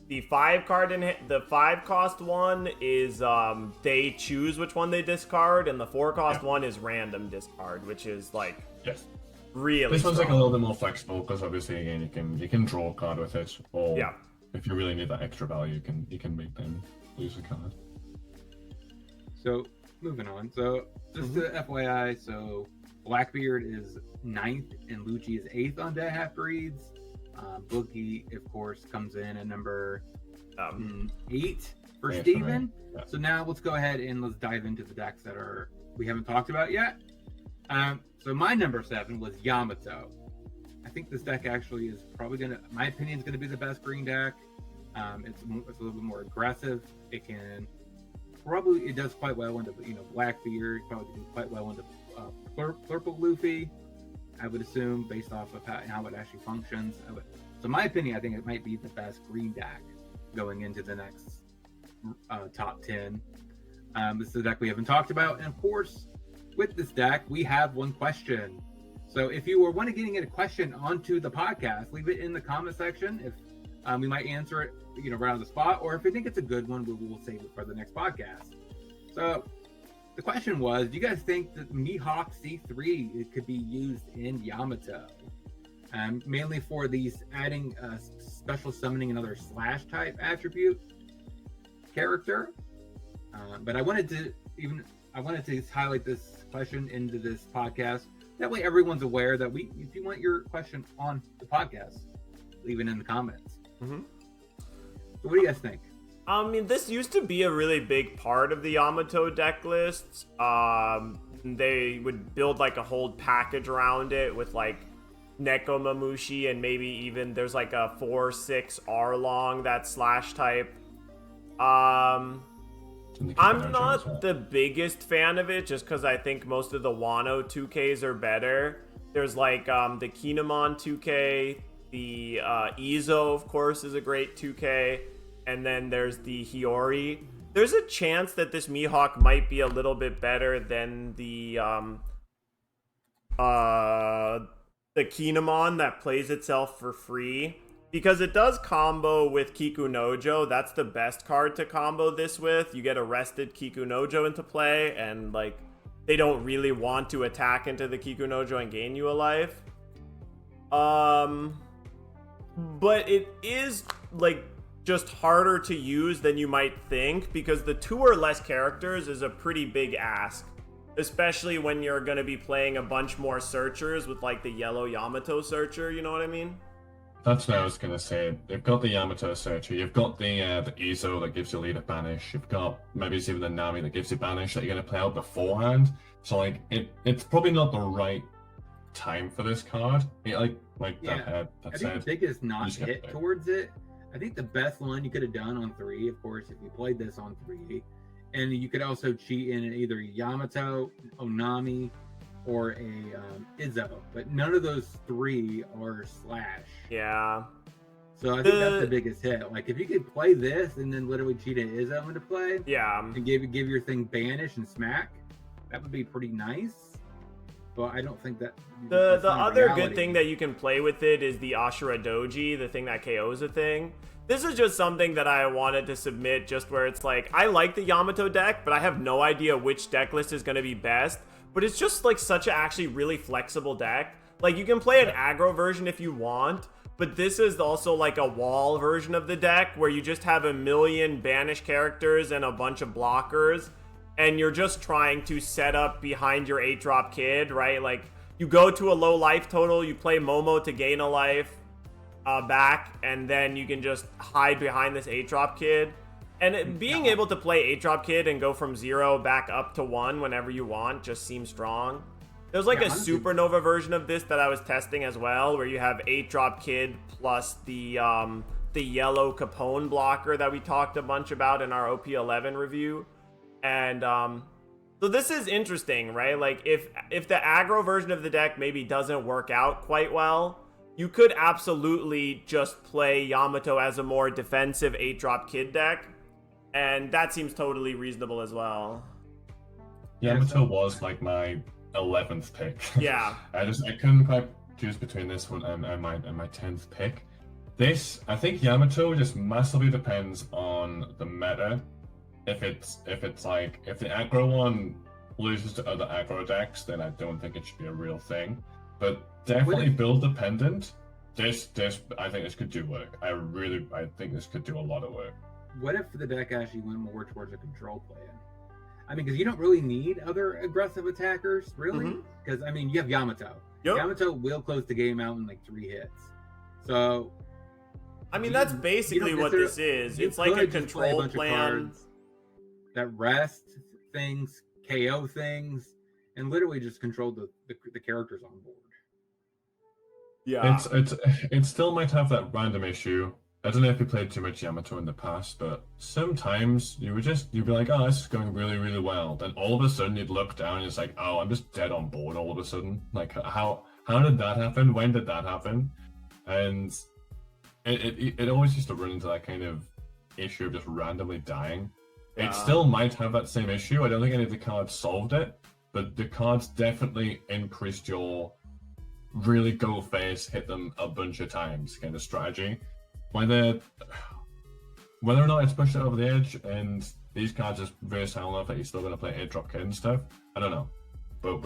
the 5 cost one is they choose which one they discard, and the 4 cost one is random discard, which is like really this one's strong. like a little bit more flexible because obviously again you can draw a card with it, or if you really need that extra value, you can make them lose a card. So moving on. So just the FYI, so Blackbeard is 9th and Lucci is 8th on dead half breeds. Boogie, of course, comes in at number 8 for Steven. Yeah. So now let's go ahead and let's dive into the decks that we haven't talked about yet. So my number 7 was Yamato. I think this deck actually is probably my opinion, is gonna be the best green deck. It's a little bit more aggressive. It does quite well into Blackbeard. Probably do quite well into Purple Luffy, I would assume, based off of how it actually functions. So in my opinion, I think it might be the best green deck going into the next top 10. This is the deck we haven't talked about, and of course, with this deck, we have one question. So if you were getting a question onto the podcast, leave it in the comment section. If we might answer it, right on the spot, or if you think it's a good one, we will save it for the next podcast. So the question was, do you guys think that Mihawk C3 could be used in Yamato? Mainly for these adding special summoning another slash type attribute character. But I wanted to highlight this question into this podcast. That way everyone's aware that if you want your question on the podcast, leave it in the comments. So what do you guys think? I mean, this used to be a really big part of the Yamato deck lists. They would build like a whole package around it with like Neko Mamushi, and maybe even there's like a 4/6 Arlong that's slash type. I'm not the biggest fan of it, just because I think most of the Wano 2Ks are better. There's like the Kinemon 2K, the Izo, of course, is a great 2K, and then there's the Hiyori. There's a chance that this Mihawk might be a little bit better than the Kinemon that plays itself for free, because it does combo with Kikunojo. That's the best card to combo this with. You get Arrested Kikunojo into play, and like they don't really want to attack into the Kikunojo and gain you a life. But it is like just harder to use than you might think, because the 2 or less characters is a pretty big ask, especially when you're going to be playing a bunch more searchers with like the yellow Yamato searcher, you know what I mean? That's what I was going to say. You've got the Yamato searcher, you've got the Izo that gives you leader banish, you've got maybe it's even the Nami that gives you banish that you're going to play out beforehand. So like it's probably not the right time for this card. I think the biggest not hit towards it, I think the best one you could have done on 3, of course, if you played this on 3, and you could also cheat in either Yamato, Onami, or a Izo, but none of those 3 are slash. Yeah. So I think that's the biggest hit. Like if you could play this and then literally cheat an Izo into play, and give your thing banish and smack, that would be pretty nice. But I don't think that the other good thing that you can play with it is the Ashura Doji, the thing that KOs a thing. This is just something that I wanted to submit, just where it's like, I like the Yamato deck, but I have no idea which deck list is going to be best. But it's just like such a actually really flexible deck. Like, you can play an aggro version if you want, but this is also like a wall version of the deck where you just have a million banish characters and a bunch of blockers, and you're just trying to set up behind your 8-drop kid, right? Like, you go to a low life total, you play Momo to gain a life back, and then you can just hide behind this 8-drop kid. And being able to play 8-drop kid and go from 0 back up to 1 whenever you want just seems strong. There's like a supernova version of this that I was testing as well, where you have 8-drop kid plus the yellow Capone blocker that we talked a bunch about in our OP11 review. And so this is interesting, right? Like, if the aggro version of the deck maybe doesn't work out quite well, you could absolutely just play Yamato as a more defensive 8-drop kid deck, and that seems totally reasonable as well. Yamato was like my 11th pick. Yeah. I couldn't quite choose between this one and my 10th pick. I think Yamato just massively depends on the meta. If the aggro one loses to other aggro decks, then I don't think it should be a real thing. But definitely build dependent. I think this could do work. I think this could do a lot of work. What if the deck actually went more towards a control plan? I mean, because you don't really need other aggressive attackers, really. Because, I mean, you have Yamato. Yep. Yamato will close the game out in like 3 hits. So, I mean, that's basically what this is. It's like a control plan that rest things, KO things, and literally just control the characters on board. Yeah, it still might have that random issue. I don't know if you played too much Yamato in the past, but sometimes you'd be like, oh, this is going really, really well. Then all of a sudden you'd look down and it's like, oh, I'm just dead on board all of a sudden. Like, how did that happen? When did that happen? And it always used to run into that kind of issue of just randomly dying. It still might have that same issue. I don't think any of the cards solved it, but the cards definitely increased your really go face, hit them a bunch of times kind of strategy. Whether or not it's pushed it over the edge and these cards are versatile enough that you're still going to play 8-drop kid and stuff, I don't know. But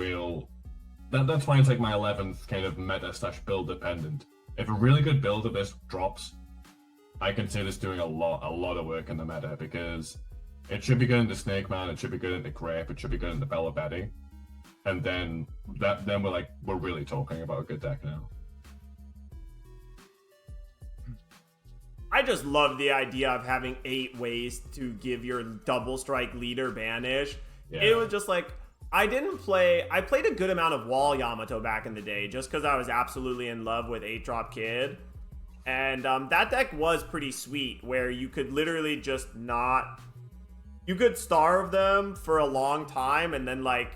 that's why it's like my 11th kind of meta / build dependent. If a really good build of this drops, I can see this doing a lot of work in the meta, because it should be good into Snake Man, it should be good into Grape, it should be good into Bella Betty. And then we're really talking about a good deck now. I just love the idea of having 8 ways to give your double strike leader banish. Yeah. It was just like, I played a good amount of wall Yamato back in the day just because I was absolutely in love with 8-drop kid. And that deck was pretty sweet, where you could literally just you could starve them for a long time, and then like,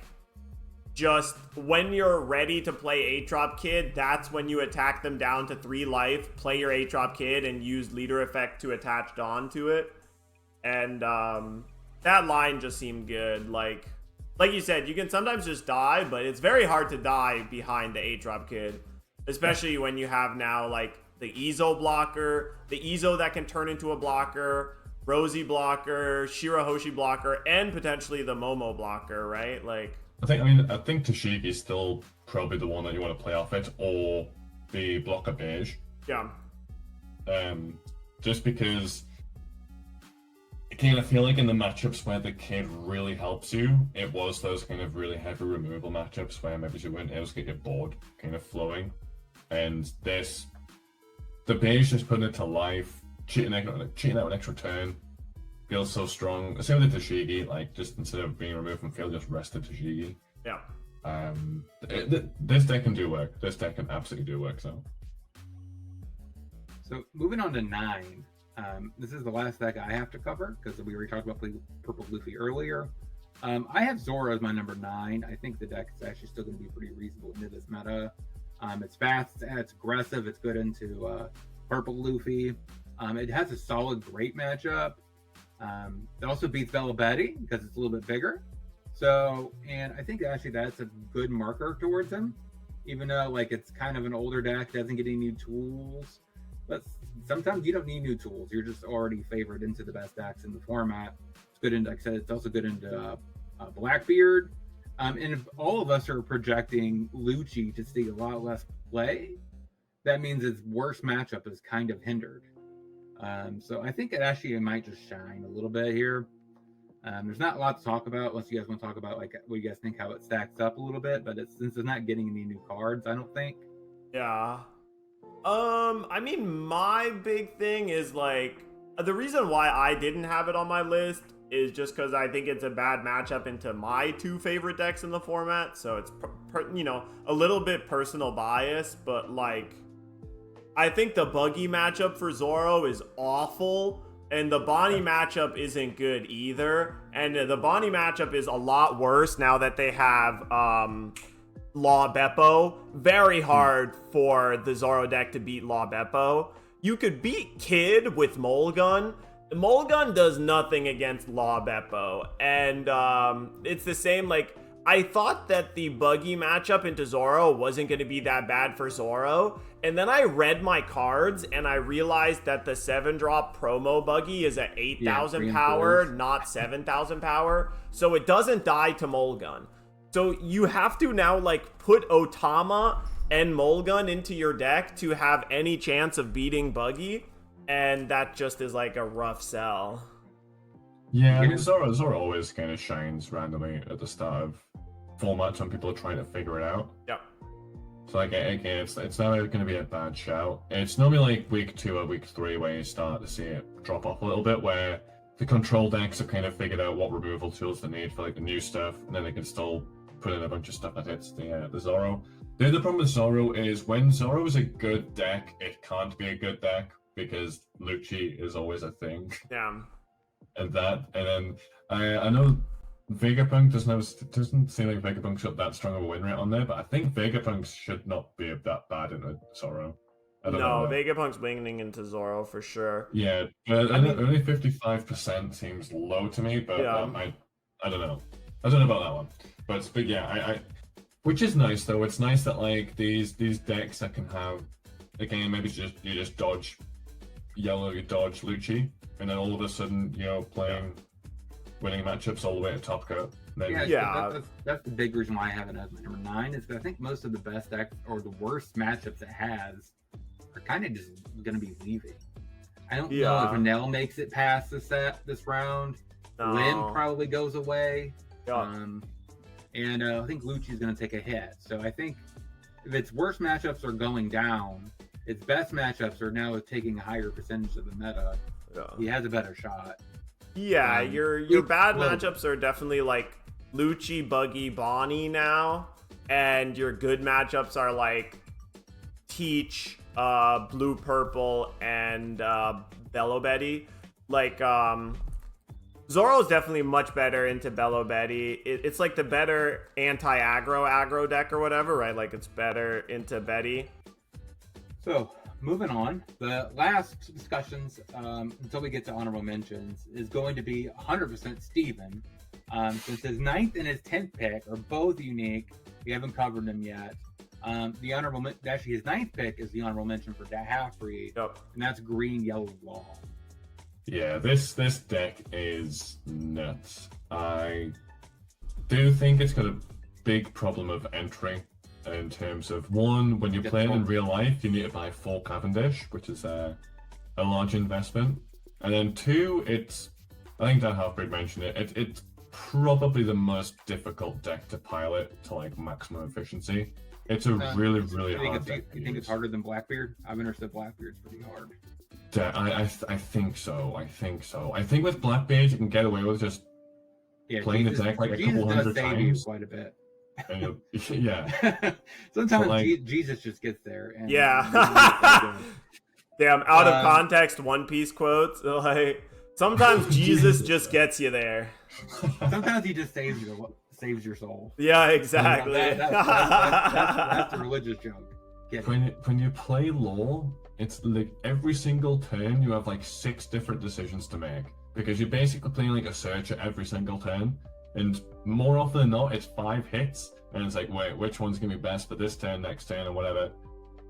just when you're ready to play 8-drop kid, that's when you attack them down to 3 life, play your 8-drop kid, and use leader effect to attach Dawn to it. And that line just seemed good. Like you said, you can sometimes just die, but it's very hard to die behind the 8-drop kid, especially when you have now like the Izo blocker, the Izo that can turn into a blocker, Rosie blocker, Shirahoshi blocker, and potentially the Momo blocker, right? Like, I think Toshigi is still probably the one that you want to play off it, or the blocker beige. Yeah. Just because, again, I feel like in the matchups where the kid really helps you, it was those kind of really heavy removal matchups where maybe you weren't able to get your board kind of flowing. And the beige just putting it to life, cheating out an extra turn, feels so strong. Same with the Toshigi, like, just instead of being removed from field, just rest the Toshigi. Yeah. This deck can do work. This deck can absolutely do work, so moving on to 9. This is the last deck I have to cover, because we already talked about Purple Luffy earlier. I have Zora as my number 9. I think the deck is actually still going to be pretty reasonable into this meta. It's fast, it's aggressive, it's good into Purple Luffy. It has a solid great matchup. It also beats Bella Betty because it's a little bit bigger. So, and I think actually that's a good marker towards him, even though like it's kind of an older deck, doesn't get any new tools. But sometimes you don't need new tools. You're just already favored into the best decks in the format. It's good into, like I said, it's also good into Blackbeard. And if all of us are projecting Lucci to see a lot less play, that means his worst matchup is kind of hindered. So I think it might just shine a little bit here. There's not a lot to talk about unless you guys want to talk about like what you guys think, how it stacks up a little bit. But since it's not getting any new cards, I don't think. Yeah. I mean, my big thing is like the reason why I didn't have it on my list is just because I think it's a bad matchup into my two favorite decks in the format. So it's, a little bit personal bias, but like, I think the Buggy matchup for Zoro is awful, and the Bonnie matchup isn't good either. And the Bonnie matchup is a lot worse now that they have Law Beppo. Very hard for the Zoro deck to beat Law Beppo. You could beat Kid with Mulgun. Mulgun does nothing against Law Beppo, and it's the same. Like, I thought that the Buggy matchup into Zoro wasn't going to be that bad for Zoro, and then I read my cards and I realized that the 7-drop promo Buggy is at 8,000 power, not 7,000 power, so it doesn't die to Mulgun. So you have to now like put Otama and Mulgun into your deck to have any chance of beating Buggy. And that just is like a rough sell. Yeah, Zoro always kind of shines randomly at the start of formats when people are trying to figure it out. Yep. So like again, it's never going to be a bad shout. It's normally like week 2 or week 3 where you start to see it drop off a little bit, where the control decks have kind of figured out what removal tools they need for like the new stuff, and then they can still put in a bunch of stuff that hits the Zoro. The other problem with Zoro is when Zoro is a good deck, it can't be a good deck, because Lucci is always a thing. Yeah. And then I know Vegapunk doesn't seem like Vegapunk's got that strong of a win rate on there, but I think Vegapunk should not be that bad in a Zoro. I don't know. Vegapunk's winning into Zoro for sure. Yeah, but only 55% seems low to me, but yeah. I don't know. I don't know about that one. But yeah, I which is nice though. It's nice that like these decks that can have, again, maybe you just dodge yellow, you dodge Lucci, and then all of a sudden you're playing winning matchups all the way to top coat. That's the big reason why I have it as my number 9, is because I think most of the best decks or the worst matchups it has are kind of just going to be leaving. I don't know if Vanel makes it past this round. No. Lim probably goes away. Yeah. And I think Lucci's going to take a hit. So I think if its worst matchups are going down, its best matchups are now taking a higher percentage of the meta. Yeah. He has a better shot. Yeah, your bad matchups are definitely like Lucci, Buggy, Bonnie now, and your good matchups are like Teach, Blue, Purple, and Bello Betty. Like Zoro's definitely much better into Bello Betty. It's like the better anti-aggro deck or whatever, right? Like it's better into Betty. So, moving on, the last discussions until we get to honorable mentions is going to be 100% Steven. Since his 9th and his 10th pick are both unique, we haven't covered them yet. Actually his 9th pick is the honorable mention for Half-Breed, and that's Green Yellow Law. Yeah, this deck is nuts. I do think it's got a big problem of entry. In terms of, one, when you play it in real life, you need to buy 4 Cavendish, which is a large investment. And then 2, I think Dan Halfbreed mentioned it, it's probably the most difficult deck to pilot to like maximum efficiency. It's a really hard deck. You think it's harder than Blackbeard? I've understood Blackbeard's pretty hard. I think so. I think with Blackbeard you can get away with just playing the deck like a couple hundred times. Quite a bit. Yeah. Sometimes like, Jesus just gets there. And Damn, out of context One Piece quotes. Like sometimes Jesus just gets you there. Sometimes he just saves your soul. Yeah, exactly. That's a religious joke. When you play Law, it's like every single turn you have like 6 different decisions to make, because you're basically playing like a searcher every single turn. And more often than not, it's 5 hits, and it's like, wait, which one's gonna be best for this turn, next turn, or whatever.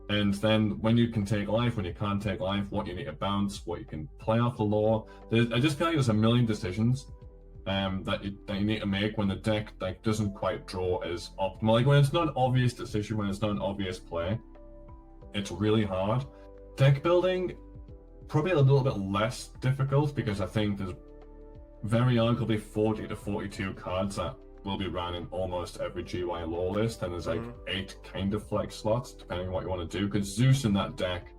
And then when you can take life, when you can't take life, what you need to bounce, what you can play off the Law. I just feel like there's a million decisions, that you need to make when the deck like doesn't quite draw as optimal. Like when it's not an obvious decision, when it's not an obvious play, it's really hard. Deck building, probably a little bit less difficult because I think there's very arguably 40 to 42 cards that will be ran in almost every GY lore list, and there's like 8 kind of flex slots depending on what you want to do. Because Zeus in that deck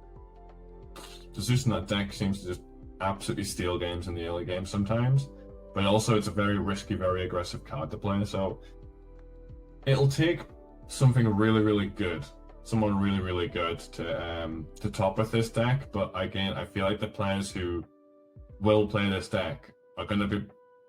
seems to just absolutely steal games in the early game sometimes, but also it's a very risky, very aggressive card to play. So it'll take something really, really good, someone really, really good to top with this deck. But again, I feel like the players who will play this deck are going to be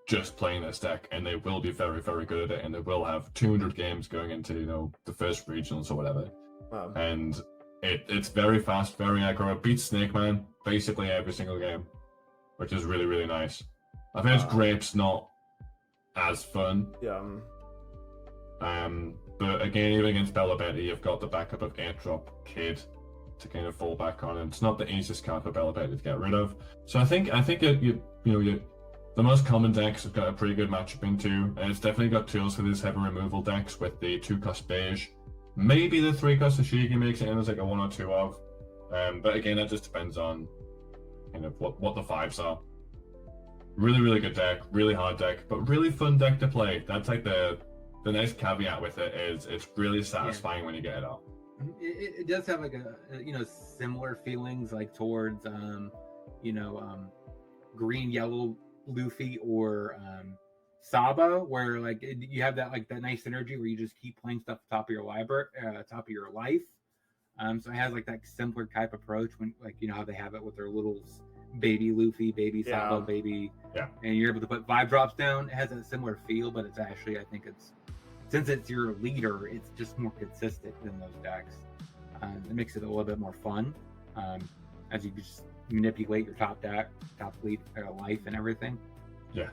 just playing this deck, and they will be very, very good at it, and they will have 200 games going into the first regionals or whatever. Wow. And it's very fast, very aggro. It beats Snake Man basically every single game, which is really, really nice. I've heard Grape's not as fun. Yeah. But again, even against Bella Betty, you've got the backup of Airdrop Kid to kind of fall back on, and it's not the easiest card for Bella Betty to get rid of. So I think the most common decks have got a pretty good matchup into, and it's definitely got tools for these heavy removal decks with the 2-cost Beige. Maybe the 3-cost Ashigi makes it in as like a 1 or 2 of. But again, that just depends on kind of what the 5s are. Really, really good deck, really hard deck, but really fun deck to play. That's like the nice caveat with it is it's really satisfying when you get it out. It does have like a similar feelings like towards green, yellow Luffy or Saba, where like you have that nice synergy where you just keep playing stuff top of your library, top of your life. So it has like that simpler type approach when how they have it with their little baby Luffy, baby Saba, baby, and you're able to put 5 drops down. It has a similar feel, but it's actually since it's your leader, it's just more consistent than those decks. It makes it a little bit more fun as you just manipulate your top lead life and everything. Yeah,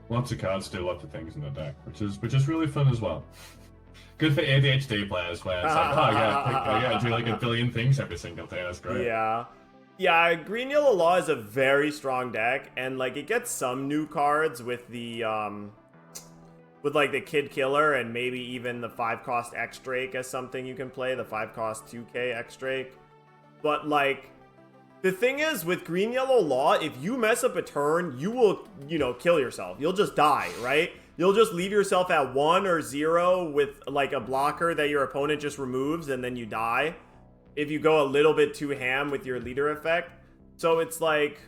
lots of cards do lots of things in the deck, which is really fun as well. Good for ADHD players where it's like, I gotta do like a billion things every single day. That's great. Yeah, Green Yellow Law is a very strong deck, and like it gets some new cards with the with like the Kid Killer and maybe even the 5-cost X Drake as something you can play, the 5-cost 2K X Drake. But like the thing is with Green Yellow Law, if you mess up a turn, you will, kill yourself. You'll just die, right? You'll just leave yourself at 1 or 0 with like a blocker that your opponent just removes, and then you die if you go a little bit too ham with your leader effect. So it's like,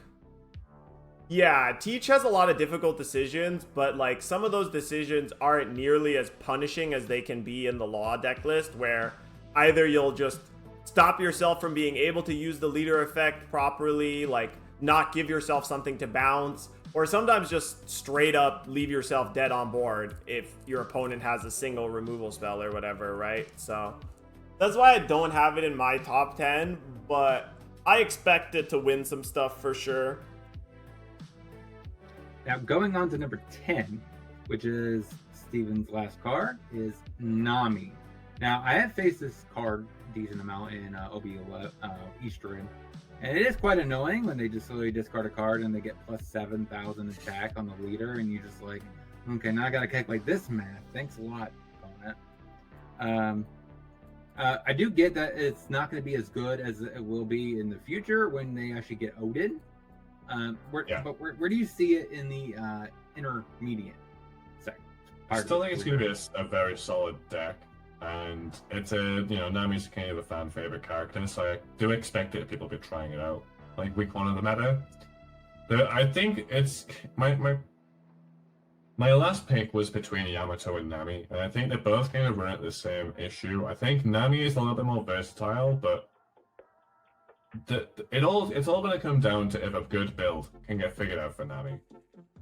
yeah, Teach has a lot of difficult decisions, but like some of those decisions aren't nearly as punishing as they can be in the Law deck list, where either you'll just stop yourself from being able to use the leader effect properly, like not give yourself something to bounce, or sometimes just straight up leave yourself dead on board if your opponent has a single removal spell or whatever, right? So that's why I don't have it in my top 10, but I expect it to win some stuff for sure. Now, going on to number 10, which is Steven's last card, is Nami. Now, I have faced this card decent amount in OP11 Eastern, and it is quite annoying when they just literally discard a card and they get plus 7,000 attack on the leader, and you just like, okay, now I gotta calculate this math. Thanks a lot, opponent. I do get that it's not going to be as good as it will be in the future when they actually get Odin. But where do you see it in the intermediate segment? I still think it's going to be a very solid deck, and it's Nami's kind of a fan favorite character, so I do expect it people will be trying it out like week 1 of the meta. I think it's my last pick was between Yamato and Nami, and I think they both kind of run at the same issue. I think Nami is a little bit more versatile, but it's all going to come down to if a good build can get figured out for Nami.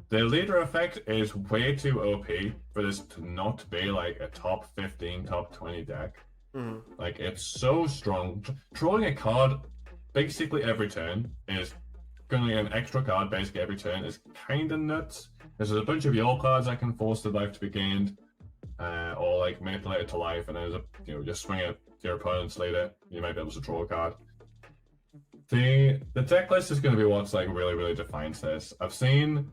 The leader effect is way too OP for this to not be like a top 15, top 20 deck. Like, it's so strong. Drawing a card basically every turn is going to get an extra card basically every turn is kind of nuts. There's a bunch of your cards that can force the life to be gained, or like manipulate it to life, and then just swing at your opponent's leader. You might be able to draw a card. The deck list is going to be what's like really, really defines this. I've seen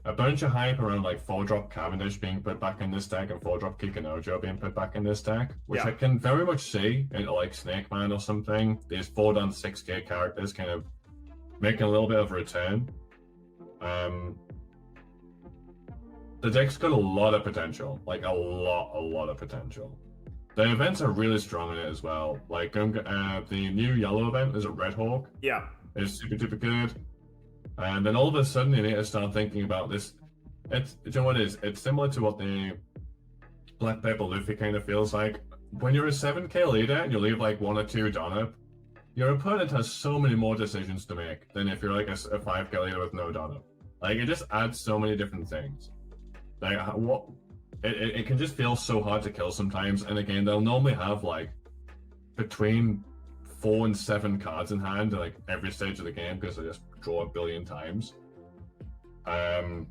a bunch of hype around like 4-drop Cavendish being put back in this deck and 4-drop Kikunojo being put back in this deck, which I can very much see into like Snake Man or something. These 4-6K characters kind of making a little bit of a return. The deck's got a lot of potential, like a lot of potential. The events are really strong in it as well. Like the new yellow event is a Red Hawk. Yeah, it's super duper good. And then all of a sudden you need to start thinking about this. Do you know what it is? It's similar to what the Black Purple Luffy kind of feels like. When you're a 7K leader and you leave like 1 or 2 Donut, your opponent has so many more decisions to make than if you're like a 5K leader with no Donut. Like it just adds so many different things. Like it can just feel so hard to kill sometimes. And again, they'll normally have like between 4 and 7 cards in hand at like every stage of the game because they just draw a billion times. And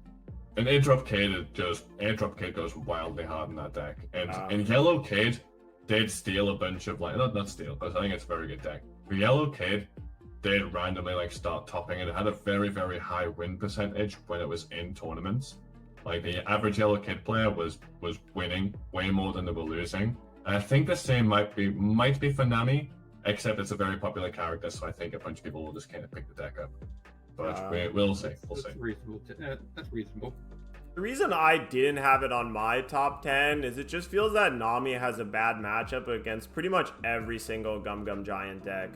Airdrop Kid goes wildly hard in that deck. And Yellow Kid did steal a bunch of like not steal, but I think it's a very good deck. The Yellow Kid did randomly like start topping and it had a very, very high win percentage when it was in tournaments. Like the average Yellow Kid player was winning way more than they were losing. And I think the same might be for Nami, except it's a very popular character, so I think a bunch of people will just kind of pick the deck up. But we'll see. That's reasonable. That's reasonable. The reason I didn't have it on my top 10 is it just feels that Nami has a bad matchup against pretty much every single Gum Gum Giant deck.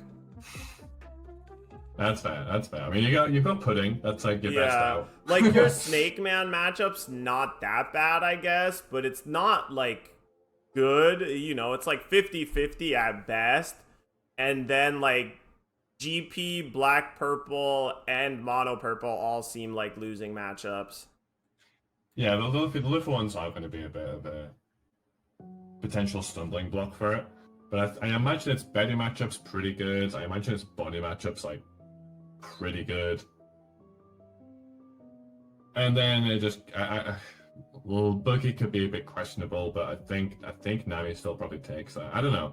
That's fair. I mean, you got Pudding. That's like your best out. Like your Snake Man matchup's not that bad, I guess, but it's not like good. You know, it's like 50-50 at best. And then like GP, Black Purple, and Mono Purple all seem like losing matchups. Yeah, the Luffy ones are going to be a bit of a potential stumbling block for it. But I imagine its Betty matchup's pretty good. I imagine its Bonnie matchup's like pretty good. And then it just, well, Boogie could be a bit questionable, but I think Nami still probably takes that. I don't know.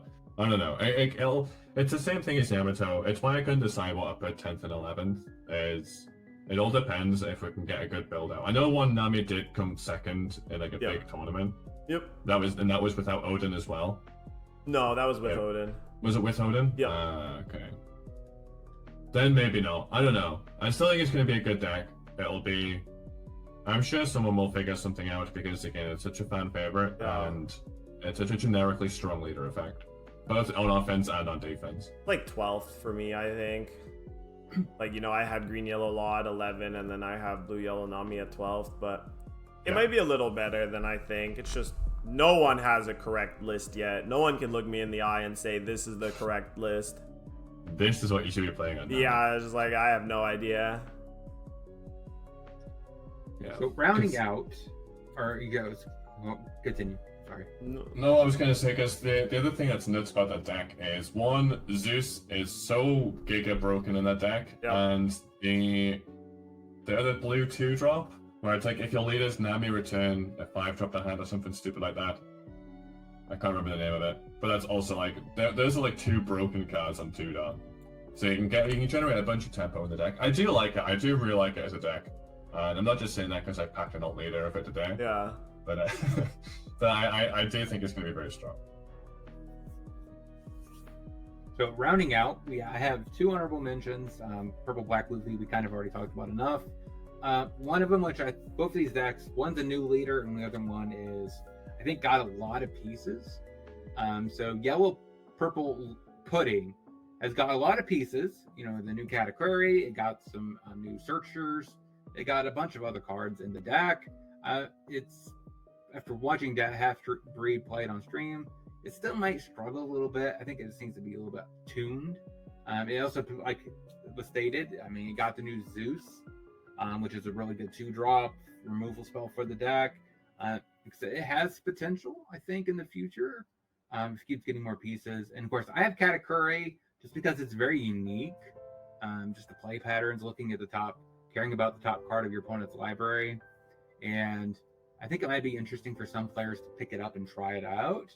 It's the same thing as Yamato. It's why I couldn't decide what I put 10th and 11th. It all depends if we can get a good build out. I know one Nami did come second in like a big tournament. Yep. That was without Odin as well. No, that was with Odin. Was it with Odin? Yeah. Okay. Then maybe not. I don't know. I still think it's going to be a good deck. I'm sure someone will figure something out because again, it's such a fan favorite and it's such a generically strong leader effect, both on offense and on defense. Like 12th for me, I think. Like, you know, I had Green Yellow Law at 11 and then I have Blue Yellow Nami at 12th, but it might be a little better than I think. It's just no one has a correct list yet. No one can look me in the eye and say this is the correct list. This is what you should be playing on now. Yeah, it's just like I have no idea. Yeah. So rounding out, or you guys, well, continue. Sorry. No, I was gonna say because the other thing that's nuts about that deck is one, Zeus is so giga broken in that deck, and the other blue 2-drop where it's like if your leader's Nami return a 5-drop to hand or something stupid like that. I can't remember the name of it, but that's also like those are like 2 broken cards on 2-drop. So you can generate a bunch of tempo in the deck. I do like it. I do really like it as a deck. And I'm not just saying that because I packed an alt leader of it today. Yeah. But but I do think it's going to be very strong. So rounding out, I have 2 honorable mentions. Purple Black Luffy, we kind of already talked about enough. One of them, both of these decks, one's a new leader, and the other one is, I think, got a lot of pieces. So Yellow Purple Pudding has got a lot of pieces. You know, the new Katakuri, it got some new searchers. It got a bunch of other cards in the deck. It's after watching that Half-Breed play it on stream, it still might struggle a little bit. I think it seems to be a little bit tuned. It also, like was stated, I mean, it got the new Zeus, which is a really good 2-drop removal spell for the deck. It has potential, I think, in the future. It keeps getting more pieces. And of course, I have Katakuri just because it's very unique. Just the play patterns, looking at the top, caring about the top card of your opponent's library. And I think it might be interesting for some players to pick it up and try it out.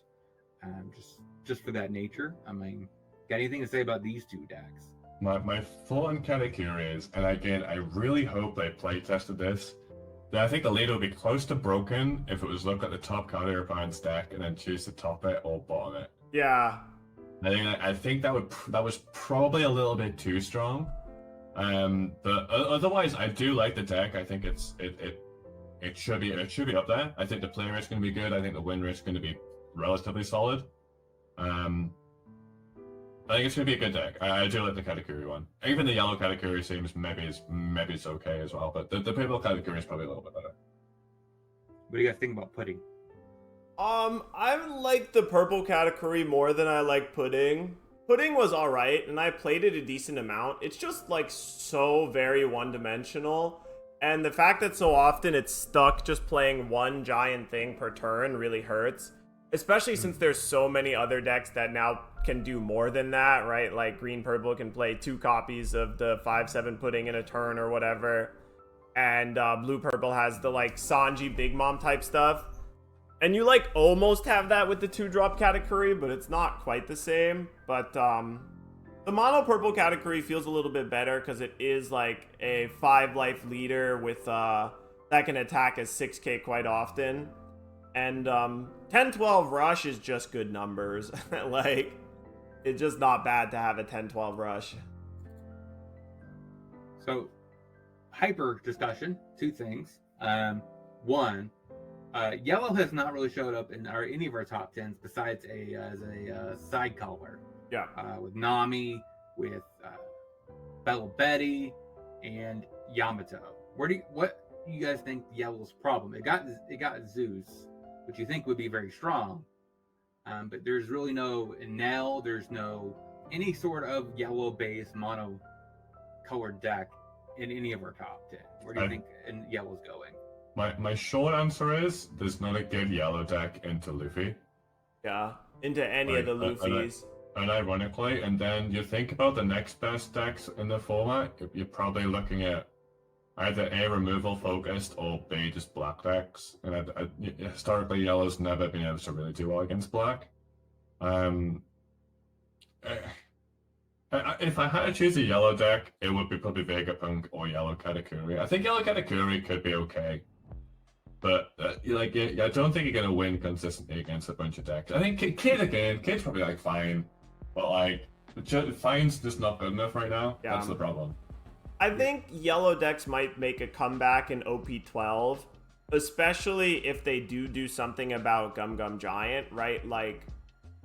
Just for that nature. I mean, got anything to say about these 2 decks? My thought on Katakuri is, and again, I really hope they play tested this, I think the lead would be close to broken if it was look at the top card of your opponent's deck and then choose to top it or bottom it. Yeah. I think that was probably a little bit too strong. But otherwise, I do like the deck. I think it should be up there. I think the play rate's going to be good. I think the win rate's going to be relatively solid. I think it's going to be a good deck. I do like the Katakuri one. Even the yellow Katakuri seems maybe it's okay as well, but the purple Katakuri is probably a little bit better. What do you guys think about pudding? I like the purple Katakuri more than I like pudding. Pudding was alright, and I played it a decent amount. It's just like so very one-dimensional. And the fact that so often it's stuck just playing one giant thing per turn really hurts. Especially since there's so many other decks that now can do more than that, right? Like green-purple can play 2 copies of the 5/7 pudding in a turn or whatever. And blue-purple has the like Sanji Big Mom type stuff. And you like almost have that with the 2-drop Katakuri, but it's not quite the same. But the mono purple Katakuri feels a little bit better because it is like a 5-life leader with that can attack as 6k quite often. And 10-12 rush is just good numbers. Like, it's just not bad to have a 10-12 rush. So, hyper discussion, 2 things. One, yellow has not really showed up in any of our top 10s besides as a side color. Yeah. With Nami, with Bella Betty, and Yamato. What do you guys think yellow's problem? It got Zeus, which you think would be very strong, but there's really no Enel, there's no any sort of yellow-based mono-colored deck in any of our top 10. Where do you think yellow's going? My short answer is there's not a good yellow deck into Luffy. Yeah, into any of the Luffys. And ironically, and then you think about the next best decks in the format, you're probably looking at either A, removal focused, or B, just black decks. And historically, yellow's never been able to really do well against black. If I had to choose a yellow deck, it would be probably Vegapunk or yellow Katakuri. I think yellow Katakuri could be okay. But I don't think you're going to win consistently against a bunch of decks. I think Kid's probably like fine. But like, fine's just not good enough right now. Yeah. That's the problem. I think yellow decks might make a comeback in OP12, especially if they do something about Gum Gum Giant, right? Like,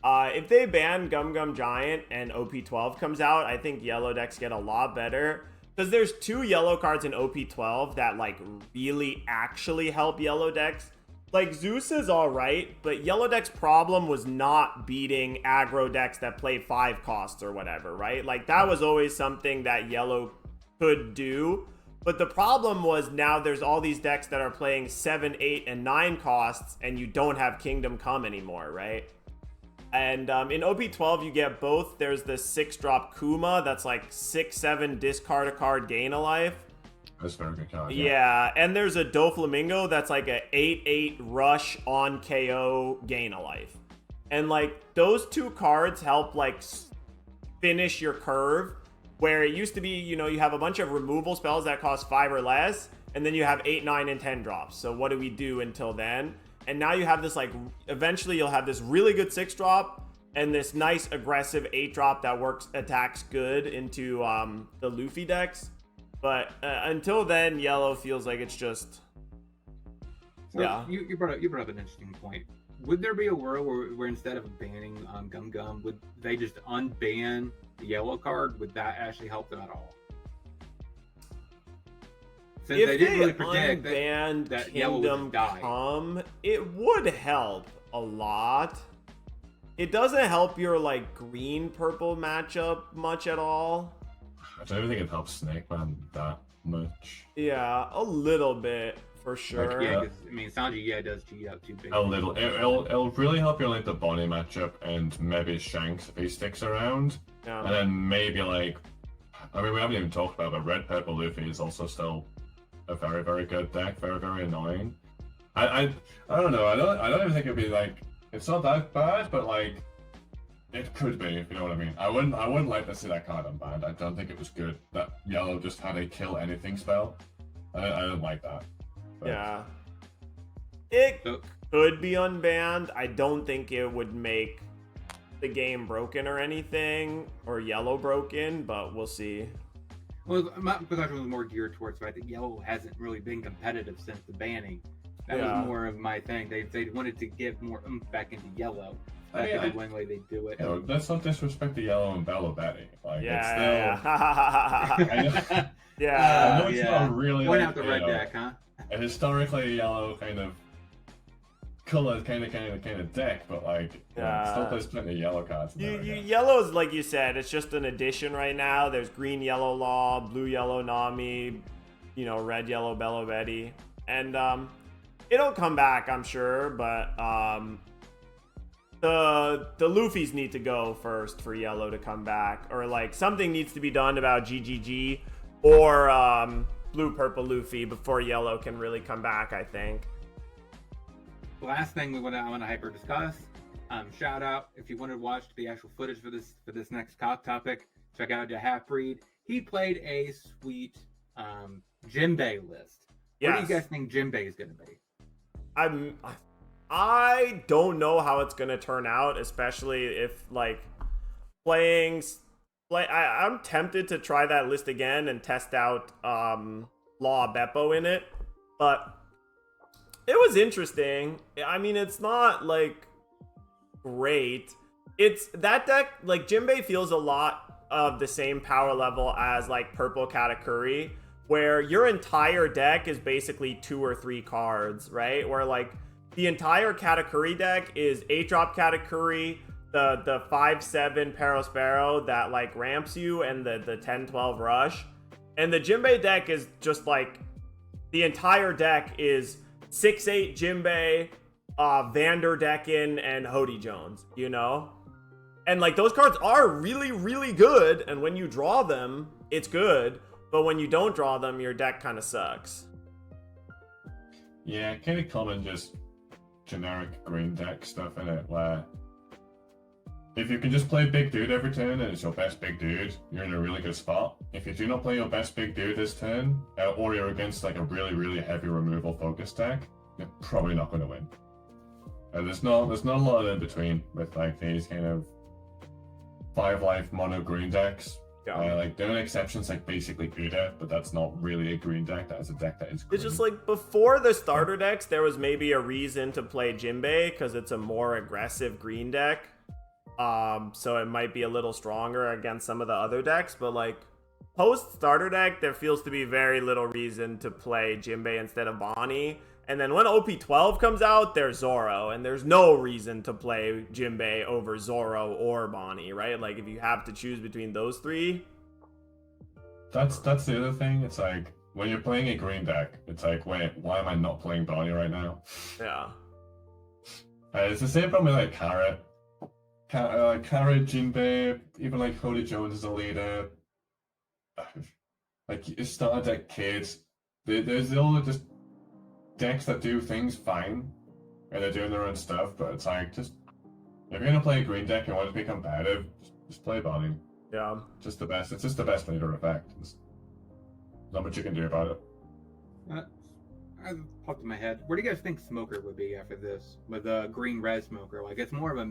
if they ban Gum Gum Giant and OP12 comes out, I think yellow decks get a lot better. Because there's 2 yellow cards in OP12 that, like, really actually help yellow decks. Like, Zeus is alright, but yellow deck's problem was not beating aggro decks that play 5 costs or whatever, right? Like, that was always something that yellow could do. But the problem was now there's all these decks that are playing 7, 8, and 9 costs, and you don't have Kingdom Come anymore, right? And in OP12, you get both. There's the 6-drop Kuma that's like 6/7 discard a card, gain a life. That's very good card. Yeah, and there's a Doflamingo that's like a 8/8 rush on KO, gain a life. And like those 2 cards help like finish your curve, where it used to be, you have a bunch of removal spells that cost 5 or less, and then you have 8, 9, and 10 drops. So what do we do until then? And now you have this, like, eventually you'll have this really good 6-drop and this nice aggressive 8-drop that attacks good into the Luffy decks. But until then, yellow feels like it's just... So yeah. You brought up an interesting point. Would there be a world where instead of banning Gum Gum, would they just unban the yellow card? Would that actually help them at all? Since if they didn't really predict that Kingdom Come, it would help a lot. It doesn't help your like green-purple matchup much at all. I don't even think it helps Snake Man that much. Yeah, a little bit for sure. Like, yeah, I mean Sanji does G out too big. A little. It'll really help you like the Bonnie matchup and maybe Shanks if he sticks around. Yeah. And then maybe like, I mean we haven't even talked about, but Red Purple Luffy is also still a very, very good deck, very, very annoying. I don't know. I don't even think it'd be like, it's not that bad, but like it could be, if you know what I mean. I wouldn't like to see that card unbanned. I don't think it was good that yellow just had a kill anything spell. I don't like that. But... Yeah. It could be unbanned. I don't think it would make the game broken or anything, or yellow broken, but we'll see. Well, my question was more geared towards the fact that yellow hasn't really been competitive since the banning. That was more of my thing. They wanted to give more oomph back into yellow. That could be one way they do it. Let's not disrespect the yellow and Bello Betty. Like, it's still... Yeah. I know it's not really Point like, out the red deck, huh? A historically yellow kind of color, kind of deck, but like, it still plays plenty of yellow cards. Yellow is, like you said, it's just an addition right now. There's green, yellow Law, blue, yellow Nami, red, yellow Bello Betty, and it'll come back, I'm sure, but the Luffys need to go first for yellow to come back, or like something needs to be done about GGG or blue purple Luffy before yellow can really come back, I think. The last thing I want to hyper discuss, shout out if you want to watch the actual footage for this next topic, check out the Halfbreed. He played a sweet Jinbei list. What do you guys think Jinbei is going to be? I don't know how it's gonna turn out, especially if like I'm tempted to try that list again and test out Law Beppo in it, but it was interesting. I mean, it's not like great. It's that deck, like Jinbei feels a lot of the same power level as like purple Katakuri, where your entire deck is basically 2 or 3 cards, right? Where like the entire Katakuri deck is 8-drop Katakuri, the 5/7 Perospero that like ramps you, and the 10/12 rush. And the Jinbei deck is just like, the entire deck is 6/8 Jinbei, Vanderdecken, and Hody Jones, And like those cards are really, really good, and when you draw them, it's good. But when you don't draw them, your deck kind of sucks. Yeah, kind of common, just generic green deck stuff in it, where if you can just play big dude every turn and it's your best big dude, you're in a really good spot. If you do not play your best big dude this turn, or you're against like a really, really heavy removal focus deck, you're probably not going to win. There's not a lot in between with like these kind of 5-life mono green decks. Like there are exceptions like basically Uda, but that's not really a green deck. That is a deck that is green. It's just like before the starter decks, there was maybe a reason to play Jinbei because it's a more aggressive green deck. So it might be a little stronger against some of the other decks, but like post starter deck, there feels to be very little reason to play Jinbei instead of Bonnie. And then when OP12 comes out, there's Zoro, and there's no reason to play Jinbei over Zoro or Bonnie, right? Like if you have to choose between those 3. That's the other thing. It's like when you're playing a green deck, it's like, wait, why am I not playing Bonnie right now? Yeah. It's the same problem with like Carrot. Carrot, Jinbei, even like Hody Jones as a leader. Like starter deck kids. There's all just decks that do things fine, and they're doing their own stuff, but it's like, just if you're gonna play a green deck and want to be competitive, just play Bonnie. Yeah. Just the best. It's just the best leader effect. There's not much you can do about it. I popped in my head. Where do you guys think Smoker would be after this with a green red Smoker? Like it's more of a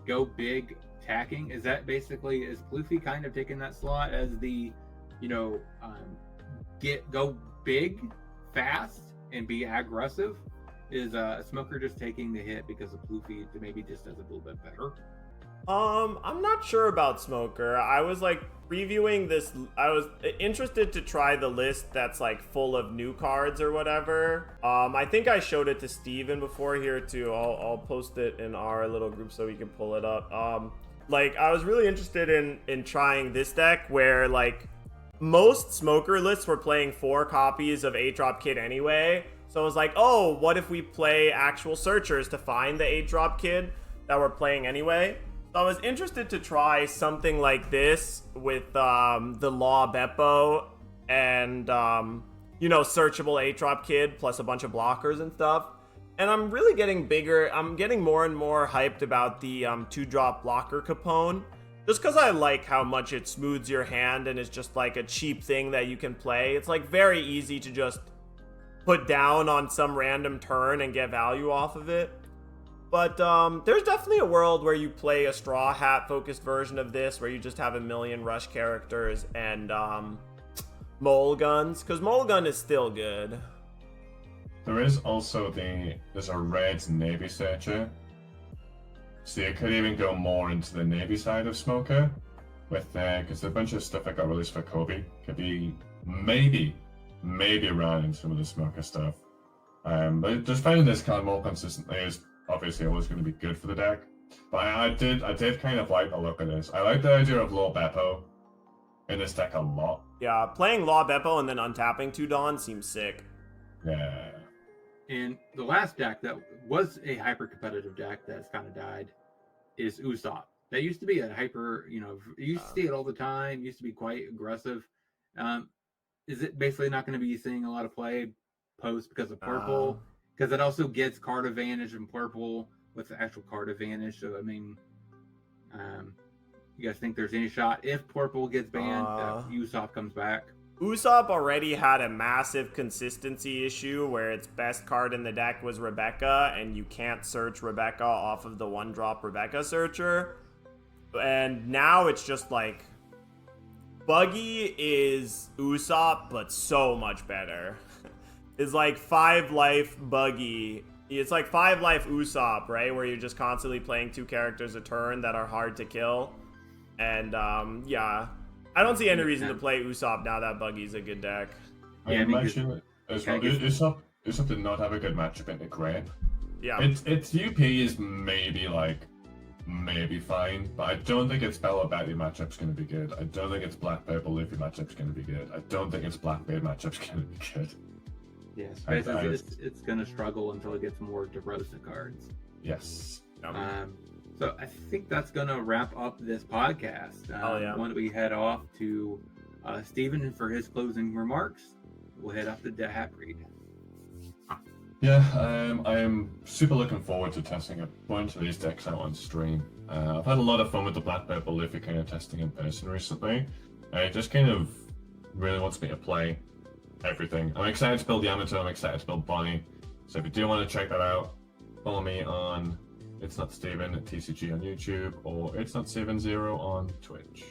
go big attacking. Is that basically, is Luffy kind of taking that slot as the, go big fast and be aggressive? Is Smoker just taking the hit because of Luffy maybe just does it a little bit better? I'm not sure about Smoker. I was like previewing this. I was interested to try the list that's like full of new cards or whatever. I think I showed it to Steven before here too. I'll post it in our little group so we can pull it up. Like I was really interested in trying this deck where like most Smoker lists were playing 4 copies of 8-drop Kid anyway. So I was like, oh, what if we play actual searchers to find the 8-drop Kid that we're playing anyway? So I was interested to try something like this with the Law Beppo and, searchable 8-drop Kid plus a bunch of blockers and stuff. And I'm really getting bigger. I'm getting more and more hyped about the 2-drop blocker Capone. Just because I like how much it smooths your hand and is just like a cheap thing that you can play. It's like very easy to just put down on some random turn and get value off of it. But there's definitely a world where you play a Straw Hat focused version of this, where you just have a million rush characters and mole guns, because mole gun is still good. There is also there's a red Navy searcher. So you could even go more into the Navy side of Smoker with because a bunch of stuff that got released for Kobe could be maybe run in some of the Smoker stuff. But just finding this card more consistently is obviously always going to be good for the deck. But I did kind of like the look of this. I like the idea of Law Beppo in this deck a lot. Yeah, playing Law Beppo and then untapping 2 Dawn seems sick. Yeah. And the last deck that was a hyper competitive deck that's kind of died is Usopp. That used to be a hyper, you used to see it all the time, used to be quite aggressive. Is it basically not going to be seeing a lot of play post because of purple? Because it also gets card advantage in purple with the actual card advantage. So, I mean, you guys think there's any shot if purple gets banned that Usopp comes back? Usopp already had a massive consistency issue where its best card in the deck was Rebecca, and you can't search Rebecca off of the 1-drop Rebecca searcher. And now it's just like Buggy is Usopp, but so much better. It's like 5 life Buggy. It's like 5 life Usopp, right? Where you're just constantly playing 2 characters a turn that are hard to kill. And yeah. I don't see any reason to play Usopp now that Buggy's a good deck. I imagine it as well. Usopp did not have a good matchup into Gray. Yeah. Its UP is maybe fine, but I don't think its Bella Betty matchup's going to be good. I don't think its Black Purple Luffy matchup's going to be good. I don't think its Blackbeard matchup's going to be good. Yes, it's going to struggle until it gets more DeRosa cards. Yes. So I think that's going to wrap up this podcast. Why don't we head off to Steven for his closing remarks? We'll head off to the Hat Breed. Yeah, I am super looking forward to testing a bunch of these decks out on stream. I've had a lot of fun with the Black Purple Luffy kind of testing in person recently. It just kind of really wants me to play everything. I'm excited to build Yamato, I'm excited to build Bonnie. So if you do want to check that out, follow me on It's Not Steven at TCG on YouTube, or It's Not 70 on Twitch.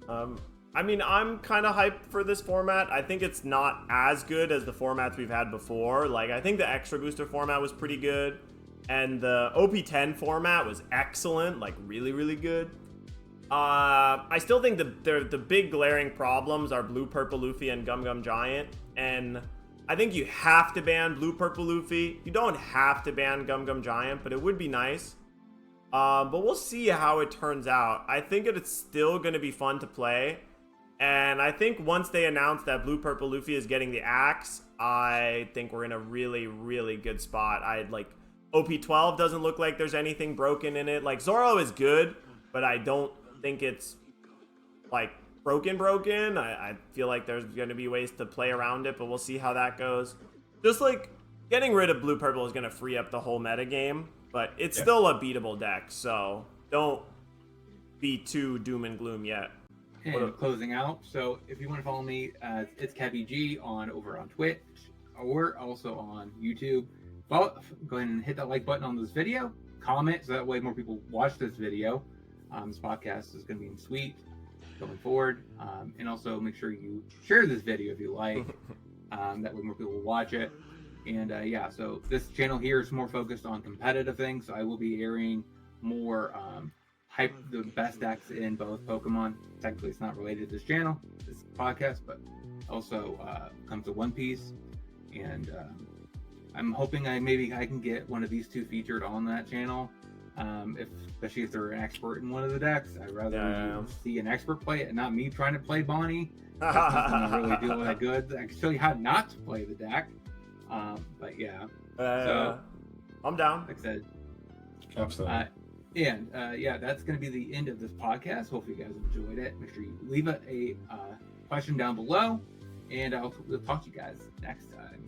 I mean, I'm kind of hyped for this format. I think it's not as good as the formats we've had before. Like, I think the Extra Booster format was pretty good, and the OP10 format was excellent, like really, really good. I still think the big glaring problems are Blue Purple Luffy and Gum Gum Giant, and I think you have to ban Blue Purple Luffy. You don't have to ban Gum Gum Giant, but it would be nice. But we'll see how it turns out. I think it's still going to be fun to play. And I think once they announce that Blue Purple Luffy is getting the axe, I think we're in a really, really good spot. OP12 doesn't look like there's anything broken in it. Like, Zoro is good, but I don't think it's, like, broken. I feel like there's going to be ways to play around it, but we'll see how that goes. Just, like, getting rid of Blue Purple is going to free up the whole metagame, but it's still a beatable deck, so don't be too doom and gloom yet. And closing out, so if you want to follow me, it's KevbyG over on Twitch, or also on YouTube. Go ahead and hit that like button on this video, comment, so that way more people watch this video. This podcast is going to be sweet going forward, and also make sure you share this video if you like. That way more people will watch it. And yeah, so this channel here is more focused on competitive things. So I will be airing more the best decks in both Pokemon. Technically, it's not related to this channel, this podcast, but also comes to One Piece. And I'm hoping I can get one of these two featured on that channel. Especially if they're an expert in one of the decks. I'd rather see an expert play it and not me trying to play Bonnie. That's not really do that good. I can show you how not to play the deck. But yeah. So I'm down. Like I said. Absolutely. Yeah, that's going to be the end of this podcast. Hopefully you guys enjoyed it. Make sure you leave a question down below, and we'll talk to you guys next time.